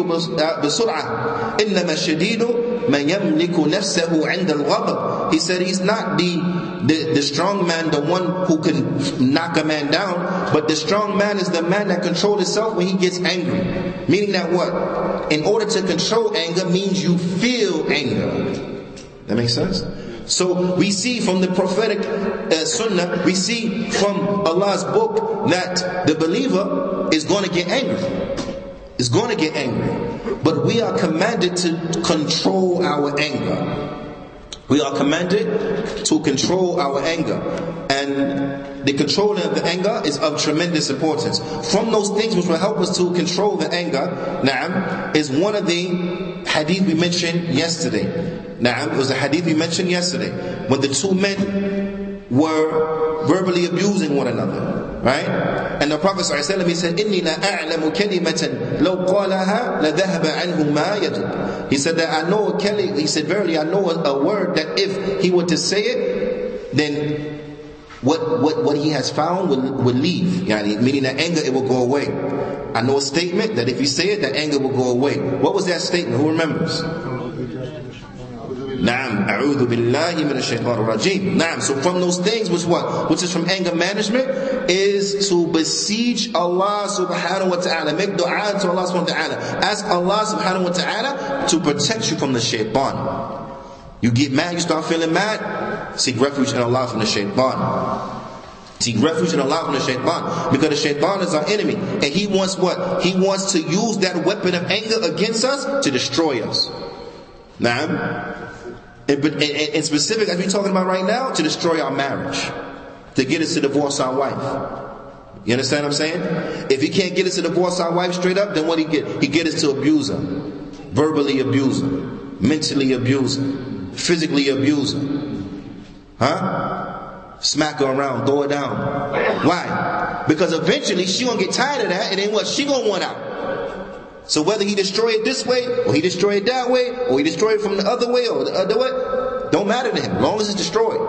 بِسُرْعَةٍ إِنَّمَا الشَّدِيدُ مَنْ يَمْلِكُ نَفْسَهُ عِنْدَ الْغَضَبِ. He said he's not the strong man, the one who can knock a man down, but the strong man is the man that controls himself when he gets angry. Meaning that what? In order to control anger means you feel anger. That makes sense? So we see from the prophetic Sunnah, we see from Allah's book that the believer is going to get angry. Is going to get angry. But we are commanded to control our anger. We are commanded to control our anger. And the controlling of the anger is of tremendous importance. From those things which will help us to control the anger, is one of the hadith we mentioned yesterday. It was a hadith we mentioned yesterday, when the 2 men were verbally abusing one another, right? And the Prophet ﷺ, he said, إِنِّي لَا أَعْلَمُ كَلِمَةً لَوْ قَالَهَا لَذَهَبَ عَنْهُ مَا يَجِبُ. He said that I know he said, verily I know a word that if he were to say it, then what he has found would leave. Meaning that anger, it will go away. I know a statement that if you say it, that anger will go away. What was that statement? Who remembers? Naam, a'udhu billahi minash shaitanir rajim. Naam, so from those things which is from anger management, is to besiege Allah subhanahu wa ta'ala. Make dua to Allah subhanahu wa ta'ala. Ask Allah subhanahu wa ta'ala to protect you from the shaitan. You get mad, you start feeling mad, seek refuge in Allah from the shaitan. Seek refuge in Allah from the shaitan. Because the shaitan is our enemy. And he wants what? He wants to use that weapon of anger against us to destroy us. Naam. In specific, as we're talking about right now, to destroy our marriage, to get us to divorce our wife. You understand what I'm saying? If he can't get us to divorce our wife straight up, then what he get? He get us to abuse her, verbally abuse her, mentally abuse her, physically abuse her, smack her around, throw her down. Why? Because eventually she gonna get tired of that, and then what? She gonna want out. So whether he destroy it this way, or he destroy it that way, or he destroy it from the other way, or the other way, don't matter to him, as long as it's destroyed.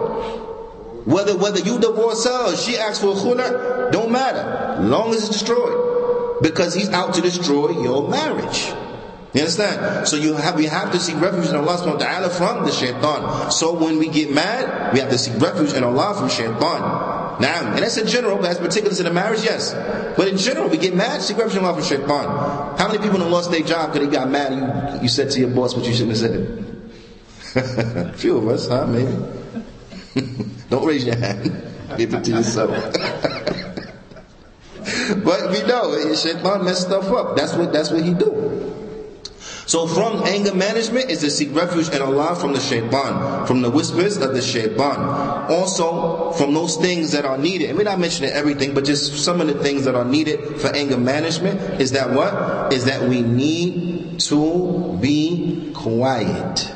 Whether you divorce her or she asks for a khula, don't matter, as long as it's destroyed. Because he's out to destroy your marriage. You understand? So we have to seek refuge in Allah subhanahu wa ta'ala from the shaitan. So when we get mad, we have to seek refuge in Allah from shaitan. Now, and that's in general, but that's particular to the marriage, yes. But in general, we get mad, seek refuge in Allah from shaitan. How many people have lost their job because they got mad and you said to your boss what you shouldn't have said? A few of us, huh? Maybe. Don't raise your hand. Keep it to yourself. But we know, shaitan mess stuff up. That's what he do. So from anger management is to seek refuge in Allah from the shaitan, from the whispers of the shaitan. Also from those things that are needed. And we're not mentioning everything, but just some of the things that are needed for anger management is that what? Is that we need to be quiet.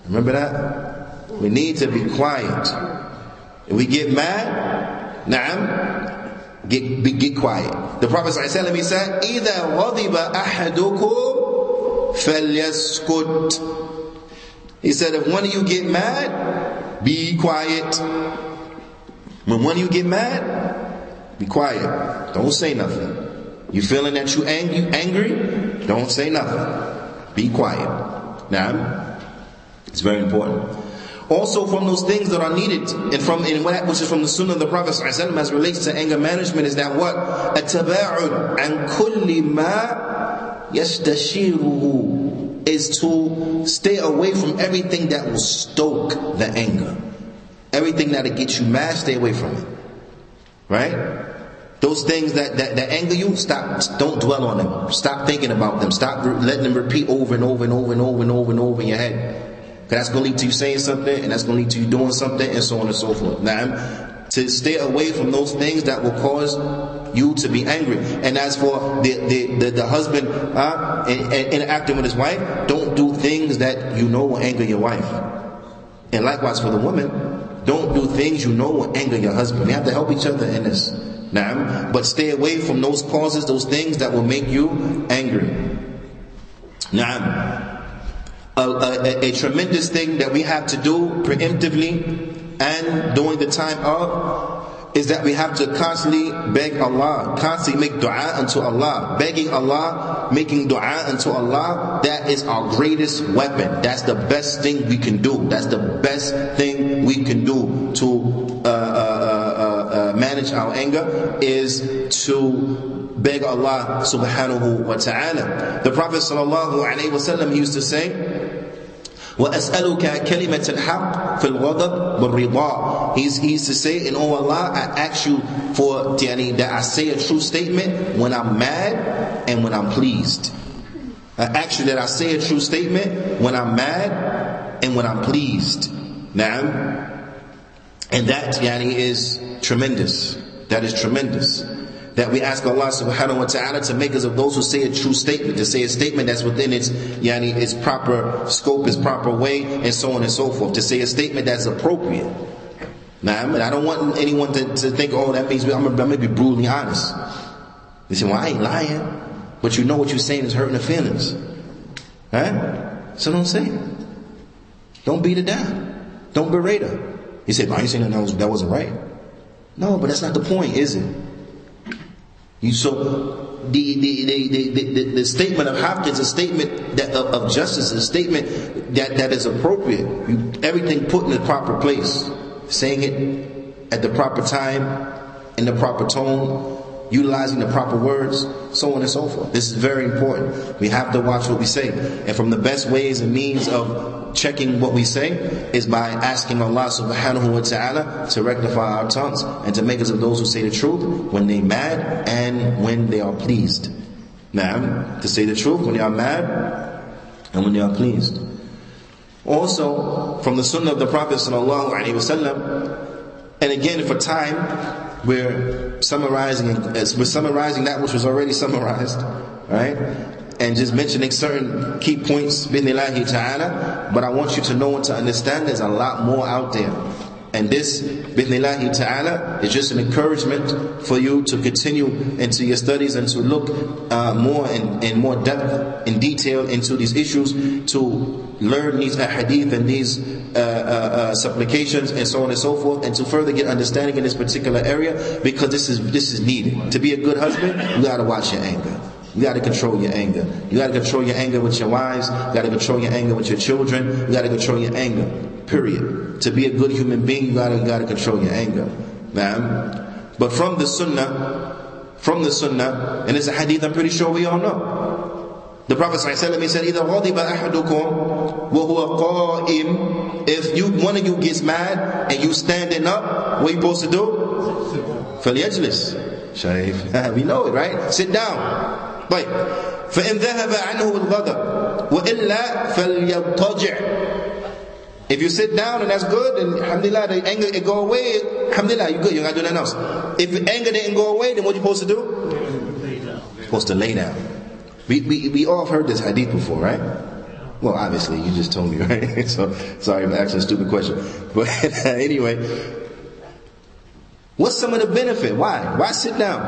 Remember that? We need to be quiet. If we get mad, na'am, get quiet. The Prophet ﷺ, he said, إِذَا غَضِبَ أَحَدُكُمْ فَلْيَسْكُتْ. He said, if one of you get mad, be quiet. When one of you get mad, be quiet. Don't say nothing. You feeling that you angry? Don't say nothing. Be quiet. Now, it's very important. Also from those things that are needed, which is from the Sunnah of the Prophet ﷺ as relates to anger management, is that what? التباعد عن كل ما يستشيره, is to stay away from everything that will stoke the anger. Everything that'll get you mad, stay away from it. Right? Those things that anger you, stop. Don't dwell on them. Stop thinking about them. Stop letting them repeat over and over and over and over and over and over in your head. That's going to lead to you saying something, and that's going to lead to you doing something, and so on and so forth. Now, to stay away from those things that will cause you to be angry. And as for the husband interacting with his wife, don't do things that you know will anger your wife. And likewise for the woman, don't do things you know will anger your husband. We have to help each other in this. Now, but stay away from those causes, those things that will make you angry. Now, a tremendous thing that we have to do preemptively and during the time of is that we have to constantly beg Allah, constantly make dua unto Allah. Begging Allah, making dua unto Allah, that is our greatest weapon. That's the best thing we can do. That's the best thing we can do to manage our anger, is to beg Allah subhanahu wa ta'ala. The Prophet sallallahu alayhi wa sallam used to say, وَأَسْأَلُكَ كَلِمَةَ الْحَقِّ فِي الْغَضَبِ وَالرِّضَى. He used to say, and oh Allah, I ask you for that I say a true statement when I'm mad and when I'm pleased. I ask you that I say a true statement when I'm mad and when I'm pleased. Now, and that is tremendous. That is tremendous. That we ask Allah subhanahu wa ta'ala to make us of those who say a true statement, to say a statement that's within its proper scope, its proper way, and so on and so forth. To say a statement that's appropriate. Now, I don't want anyone to think, oh, that means I'm going to be brutally honest. They say, well, I ain't lying. But you know what you're saying is hurting the feelings. Right? So don't say it. Don't beat her down. Don't berate her. You say, well, I ain't saying that wasn't right. No, but that's not the point, is it? So the statement of haqq is a statement of justice, a statement that is appropriate. Everything put in the proper place, saying it at the proper time, in the proper tone, utilizing the proper words, so on and so forth. This is very important. We have to watch what we say. And from the best ways and means of checking what we say is by asking Allah subhanahu wa ta'ala to rectify our tongues and to make us of those who say the truth when they're mad and when they are pleased. Now, to say the truth when they are mad and when they are pleased. Also, from the Sunnah of the Prophet sallallahu alaihi wasallam, and again for time, we're summarizing that which was already summarized, right? And just mentioning certain key points, bi'idhnillahi ta'ala. But I want you to know and to understand there's a lot more out there. And this, bi'idhnillahi ta'ala, is just an encouragement for you to continue into your studies and to look more in more depth, in detail into these issues, to learn these hadith and these supplications and so on and so forth, and to further get understanding in this particular area, because this is needed. To be a good husband, you gotta watch your anger. You got to control your anger. You got to control your anger with your wives. You got to control your anger with your children. You got to control your anger. Period. To be a good human being, you got to control your anger. But from the Sunnah, and it's a hadith I'm pretty sure we all know. The Prophet ﷺ, he said, إِذَا غَضِبَ أَحَدُكُمْ وَهُوَ قَائِمٌ. If one of you gets mad and you standing up, what are you supposed to do? فَلْيَجْلِسْ. Sharif. We know it, right? Sit down. طيب فإن ذهب عنه الغضب وإلا فليضطجع. If you sit down and that's good, then alhamdulillah, the anger it go away, alhamdulillah, you good, you gotta do nothing else. If the anger didn't go away, then what you supposed to do? You're supposed to lay down. We all have heard this hadith before, right? Well, obviously, you just told me, right? So sorry for asking a stupid question. But anyway, what's some of the benefit? Why sit down?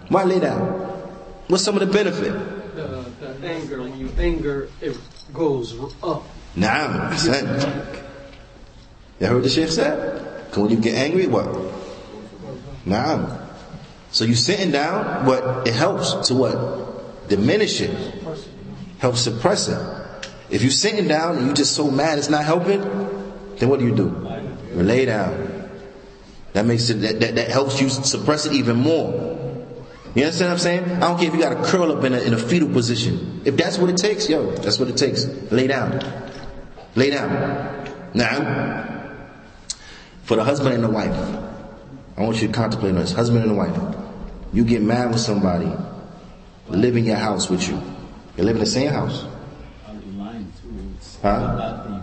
Why lay down? What's some of the benefit? The anger, when you anger, it goes up. Naam, you heard what the Shaykh said? When you get angry, what? Naam. So you sitting down, but it helps to what? Diminish it. Helps suppress it. If you're sitting down and you're just so mad it's not helping, then what do? You lay down. That makes it that helps you suppress it even more. You understand what I'm saying? I don't care if you got to curl up in a fetal position. If that's what it takes, that's what it takes. Lay down. Lay down. Now, for the husband and the wife, I want you to contemplate on this. Husband and the wife. You get mad with somebody, live in your house with you. You live in the same house. Huh?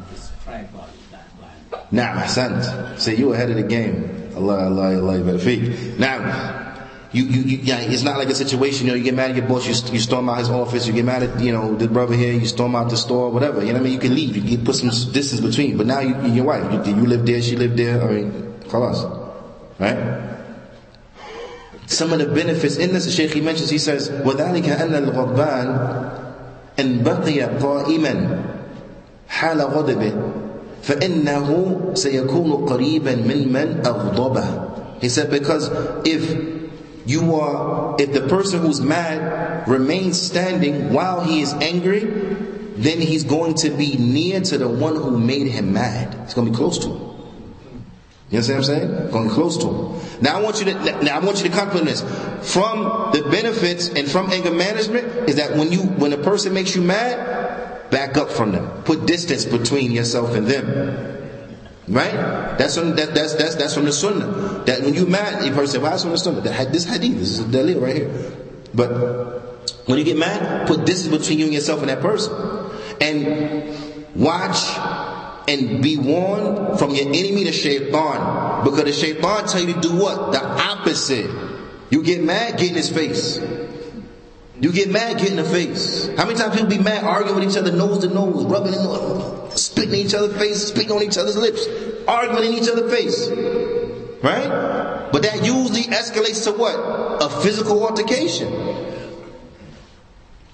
Nah, my son. Say you ahead of the game. Allah, better feed. Now, it's not like a situation, you get mad at your boss, you storm out his office, you get mad at, the brother here, you storm out the store, whatever, you know what I mean? You can leave, you can put some distance between, but now you your wife, you live there, she lived there, khalas. Right? Some of the benefits in this, the Shaykh he mentions, he says, وَذَلِكَ أَنَّ الْغَضْبَانِ إِنْ بَقِيَ قَائِمًا حَالَ غَضَبِهِ فَإِنَّهُ سَيَكُونُ قَرِيبًا مِنْ أَغْضَبَهِ. He said, because if the person who's mad remains standing while he is angry, then he's going to be near to the one who made him mad. He's going to be close to him. You understand what I'm saying? Going close to him. Now I want you to contemplate this. From the benefits and from anger management is that when a person makes you mad, back up from them. Put distance between yourself and them. Right? That's from the Sunnah. That when you mad, the person said, "Why is from the Sunnah?" This hadith, this is a dalil right here. But when you get mad, put distance between you and yourself and that person, and watch and be warned from your enemy, the shaitan, because the shaitan tell you to do what? The opposite. You get mad, get in his face. You get mad, get in the face. How many times people be mad, arguing with each other, nose to nose, rubbing in nose, spitting in each other's face, spitting on each other's lips, arguing in each other's face. Right? But that usually escalates to what? A physical altercation.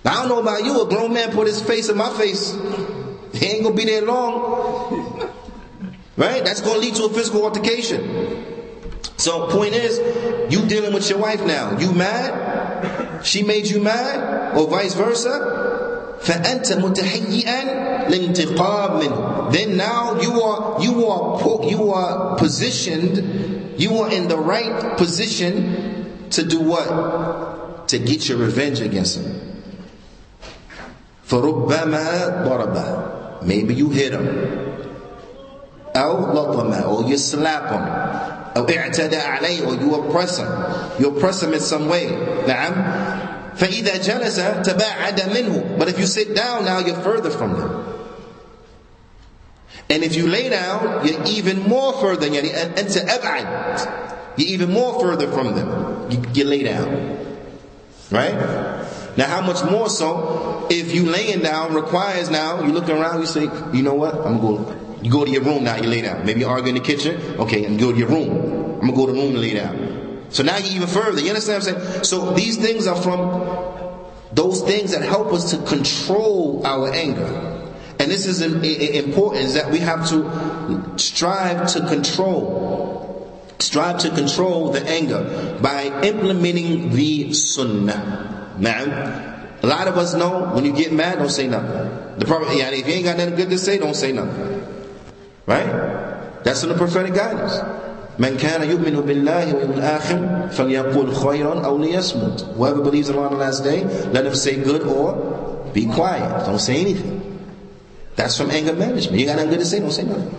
Now, I don't know about you, a grown man put his face in my face, he ain't gonna be there long. Right? That's gonna lead to a physical altercation. So point is, you dealing with your wife now. You mad? She made you mad? Or vice versa? فَأَنْتَ مُتَحَيِّئًا لِانْتِقَامٍ مِنْهُ. Then now you are positioned, you are in the right position to do what? To get your revenge against him. فَرُبَّمَا ضَرَبَ. Maybe you hit him. أَوْ لَطَمَ. Or you slap him. أو اعتدى عليه, or you oppress him. You oppress him in some way. نعم. فإذا جلس تباعد منه. But if you sit down now, you're further from him. And if you lay down, you're even more further. You're even more further from them. You lay down. Right? Now how much more so if you laying down requires now, you look around, you say, you know what, you go to your room now, you lay down. Maybe you argue in the kitchen, okay, and go to your room. I'm going to go to the room and lay down. So now you're even further. You understand what I'm saying? So these things are from those things that help us to control our anger. And this is important, is that we have to strive to control the anger by implementing the Sunnah. Now, a lot of us know when you get mad, don't say nothing. The Prophet, if you ain't got nothing good to say, don't say nothing. Right? That's in the prophetic guidance. من كان يؤمن بالله واليوم الآخر فليقول خيرا أو ليصمت. Whoever believes in Allah on the last day, let him say good or be quiet. Don't say anything. That's from anger management. You got nothing good to say, don't say nothing.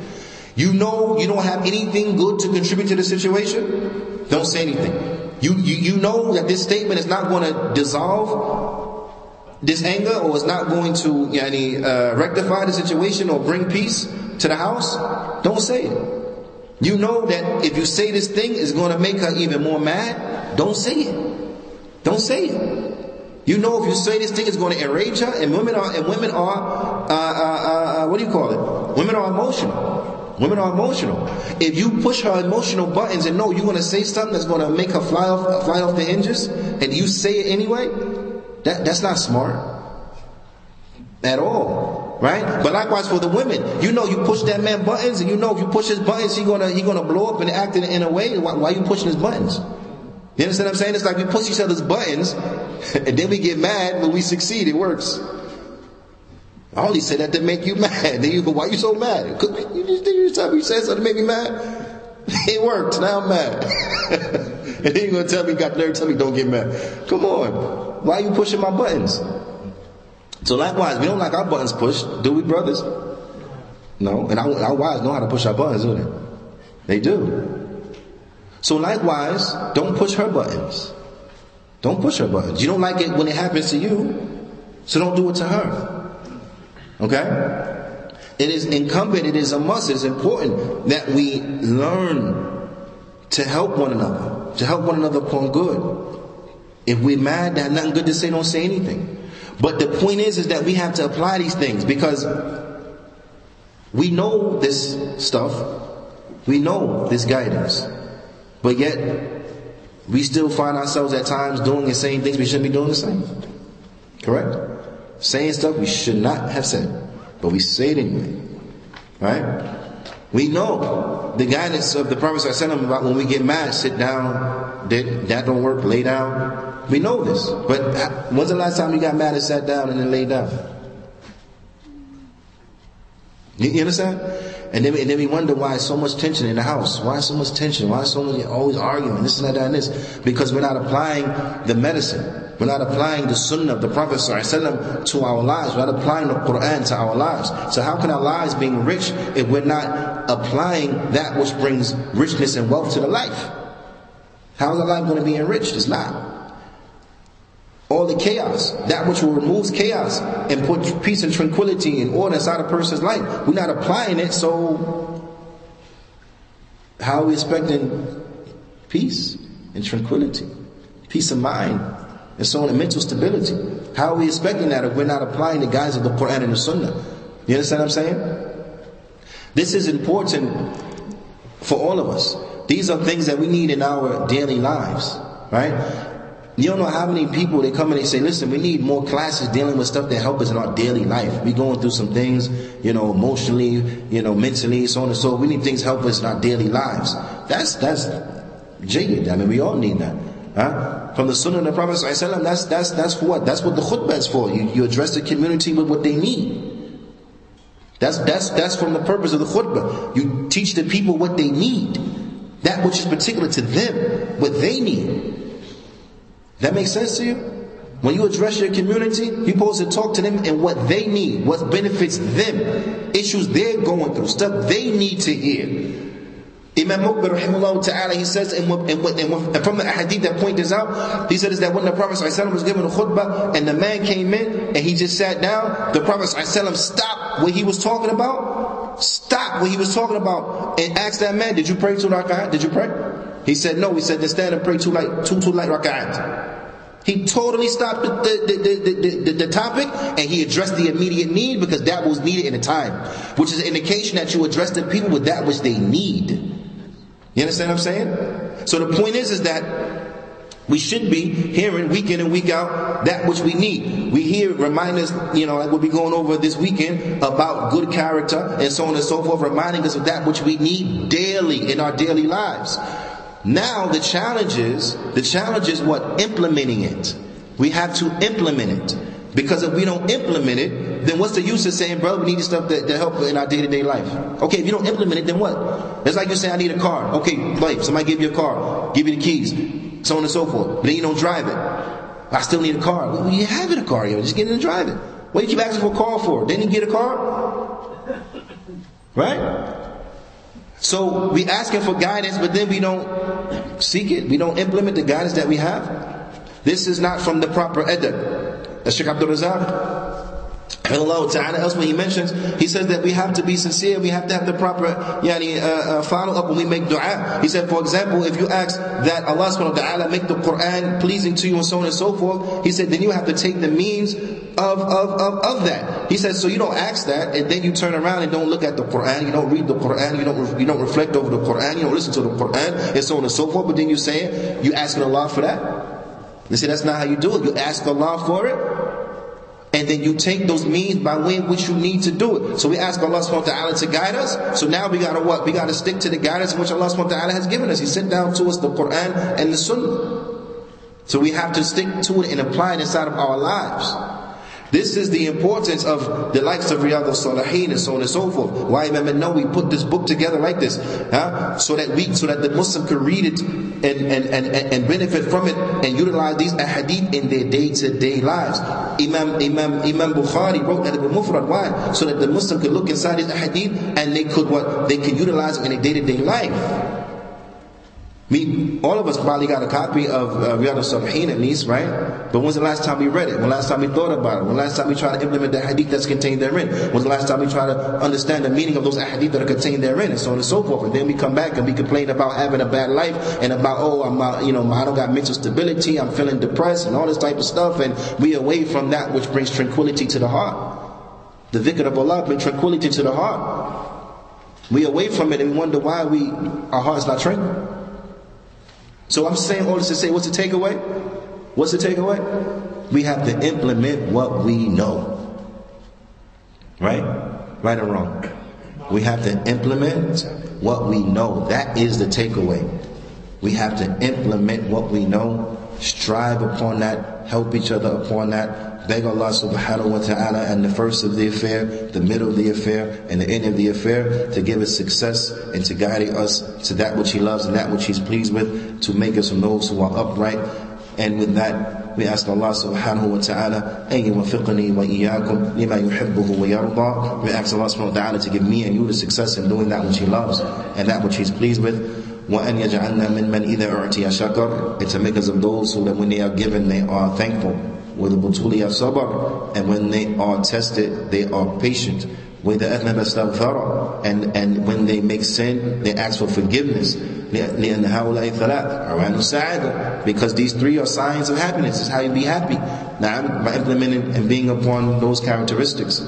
You know you don't have anything good to contribute to the situation, don't say anything. You know that this statement is not going to dissolve this anger, or is not going to rectify the situation or bring peace to the house, don't say it. You know that if you say this thing is going to make her even more mad, don't say it. Don't say it. You know if you say this thing is going to enrage her, and women are what do you call it? Women are emotional. Women are emotional. If you push her emotional buttons and know you're going to say something that's going to make her fly off the hinges, and you say it anyway, that's not smart at all, right? But likewise for the women, you know you push that man buttons, and you know if you push his buttons, he gonna blow up and act in a way. Why you pushing his buttons? You understand what I'm saying? It's like we push each other's buttons, and then we get mad when we succeed. It works. I only said that to make you mad. Then you go, why you so mad? You said something to make me mad. It worked. Now I'm mad. And then you're going to tell me, got the nerve to tell me don't get mad. Come on. Why are you pushing my buttons? So likewise, we don't like our buttons pushed, do we, brothers? No. And our wives know how to push our buttons, do they? They do. So likewise, don't push her buttons. Don't push her buttons. You don't like it when it happens to you, so don't do it to her. Okay? It is incumbent, it is a must, it is important that we learn to help one another upon good. If we're mad, that nothing good to say, don't say anything. But the point is that we have to apply these things, because we know this stuff, we know this guidance, but yet we still find ourselves at times doing and saying things we shouldn't be doing the same. Correct? Saying stuff we should not have said, but we say it anyway. Right? We know the guidance of the Prophet ﷺ about when we get mad, sit down, that don't work, lay down. We know this. But when's the last time you got mad and sat down and then laid down? You understand? And then we wonder why so much tension in the house. Why so much tension? Why so much always arguing? This and that and this. Because we're not applying the medicine. We're not applying the Sunnah of the Prophet ﷺ to our lives. We're not applying the Qur'an to our lives. So how can our lives be rich if we're not applying that which brings richness and wealth to the life? How is our life going to be enriched? It's not. All the chaos, that which will remove chaos and put peace and tranquility and order inside a person's life, we're not applying it, so how are we expecting peace and tranquility, peace of mind, and so on, and mental stability? How are we expecting that if we're not applying the guidance of the Qur'an and the Sunnah? You understand what I'm saying? This is important for all of us. These are things that we need in our daily lives, right? You don't know how many people they come and they say, listen, we need more classes dealing with stuff that help us in our daily life. We're going through some things, emotionally, mentally, so on and so on. We need things help us in our daily lives. That's jayyid. I mean, we all need that. Huh? From the Sunnah of the Prophet ﷺ, that's for what? That's what the khutbah is for. You address the community with what they need. That's from the purpose of the khutbah. You teach the people what they need. That which is particular to them, what they need. That makes sense to you? When you address your community, you're supposed to talk to them and what they need, what benefits them, issues they're going through, stuff they need to hear. Imam Muqbil rahimahullah ta'ala, he says, and from the hadith that point this out, he said is that when the Prophet ﷺ was giving a khutbah and the man came in and he just sat down, the Prophet ﷺ stopped what he was talking about stopped what he was talking about and asked that man, did you pray 2 rak'at? Did you pray? He said no. He said, then stand and pray 2 light rak'at. He totally stopped the topic, and he addressed the immediate need, because that was needed in the time, which is an indication that you address the people with that which they need. You understand what I'm saying? So the point is that we should be hearing week in and week out that which we need. We hear reminders, like we'll be going over this weekend about good character and so on and so forth, reminding us of that which we need daily in our daily lives. Now the challenge is what? Implementing it. We have to implement it. Because if we don't implement it, then what's the use of saying, brother, we need stuff to help in our day-to-day life? Okay, if you don't implement it, then what? It's like you say, I need a car. Okay, babe, somebody give you a car, give you the keys, so on and so forth. But then you don't drive it. I still need a car. Well, you have a car, just get in and drive it. What do you keep asking for a car for? Then you get a car? Right? So we asking for guidance, but then we don't seek it. We don't implement the guidance that we have. This is not from the proper adab. Shaykh Abdul Razak, elsewhere he mentions, he says that we have to be sincere, we have to have the proper follow up when we make dua. He said, for example, if you ask that Allah subhanahu wa ta'ala make the Qur'an pleasing to you and so on and so forth, he said, then you have to take the means of that. He says, so you don't ask that, and then you turn around and don't look at the Qur'an, you don't read the Qur'an, you don't reflect over the Qur'an, you don't listen to the Qur'an, and so on and so forth, but then you say, you asking Allah for that? They say that's not how you do it. You ask Allah for it, and then you take those means by way in which you need to do it. So we ask Allah subhanahu wa ta'ala to guide us. So now we gotta what? We gotta stick to the guidance in which Allah subhanahu wa ta'ala has given us. He sent down to us the Qur'an and the Sunnah. So we have to stick to it and apply it inside of our lives. This is the importance of the likes of Riyadh al-Salihin and so on and so forth. Why Imam an-Nawawi put this book together like this, so that the Muslim could read it and benefit from it and utilize these ahadith in their day-to-day lives. Imam Bukhari wrote that in Mufrad. Why? So that the Muslim could look inside these ahadith and they could utilize them in their day-to-day life. All of us probably got a copy of Riyadh al-Salihin at least, right? But when's the last time we read it? When the last time we thought about it? When the last time we tried to implement the hadith that's contained therein? When's the last time we tried to understand the meaning of those hadith that are contained therein, and so on and so forth? And then we come back and we complain about having a bad life and about, I don't got mental stability, I'm feeling depressed and all this type of stuff, and we away from that which brings tranquility to the heart. The dhikr of Allah brings tranquility to the heart. We away from it and we wonder why our heart's not tranquil. So I'm saying all this to say, what's the takeaway? What's the takeaway? We have to implement what we know. Right? Right or wrong? We have to implement what we know. That is the takeaway. We have to implement what we know, strive upon that, help each other upon that, beg Allah subhanahu wa ta'ala and the first of the affair, the middle of the affair, and the end of the affair to give us success and to guide us to that which He loves and that which He's pleased with, to make us from those who are upright. And with that, we ask Allah subhanahu wa ta'ala an yuwaffiqni wa iyyakum lima yuhibbuhu wa yarda. We ask Allah subhanahu wa ta'ala to give me and you the success in doing that which He loves and that which He's pleased with. وَأَنْ يَجْعَلْنَا مِمَّنْ إِذَا أُعْتِيَ شَكَرٍ. And to make us of those who, that when they are given, they are thankful. وَإِذَا ابْتُلِيَ صَبَرٍ. And when they are tested, they are patient. وَإِذَا أَذْنَبَ اسْتَغْفَرَ. And when they make sin, they ask for forgiveness. لِأَنَّ هَؤُلَاءِ ثَلَاث عَوَانُ السَّعَادَةِ. Because these three are signs of happiness. It's how you be happy. Now, by implementing and being upon those characteristics.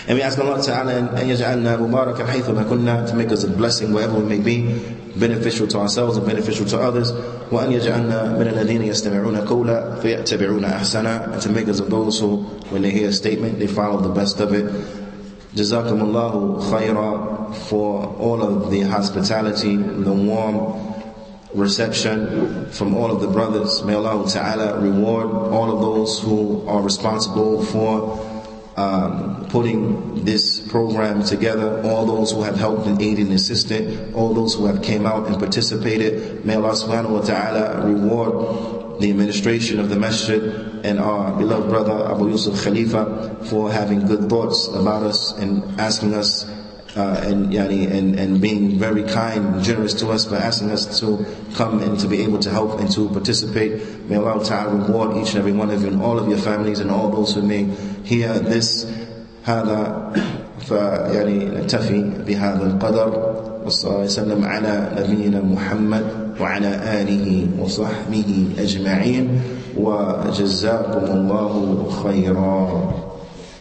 And we ask Allah Ta'ala and يَجْعَلْنَا مُبَارَكًا حَيْثُ مَا كُنَّا, to make us a blessing wherever we may be, beneficial to ourselves and beneficial to others. وَأَنْ يَجْعَلْنَا مِنَ الَّذِينَ يَسْتَمِعُونَ قَوْلًا فَيَتَّبِعُونَ أَحْسَنًا, and to make us of those who, when they hear a statement, they follow the best of it. جَزَاكُمُ اللَّهُ خَيْرًا for all of the hospitality, the warm reception from all of the brothers. May Allah Ta'ala reward all of those who are responsible for putting this program together, all those who have helped and aided and assisted, all those who have came out and participated. May Allah subhanahu wa ta'ala reward the administration of the Masjid and our beloved brother Abu Yusuf Khalifa for having good thoughts about us and asking us and being very kind and generous to us by asking us to come and to be able to help and to participate. May Allah Ta'ala reward each and every one of you and all of your families and all those who may hear this. هذا فيعني نكتفي بهذا القدر، والصلاة والسلام على نبينا محمد وعلى آله وصحبه أجمعين، وجزاكم الله خيرا.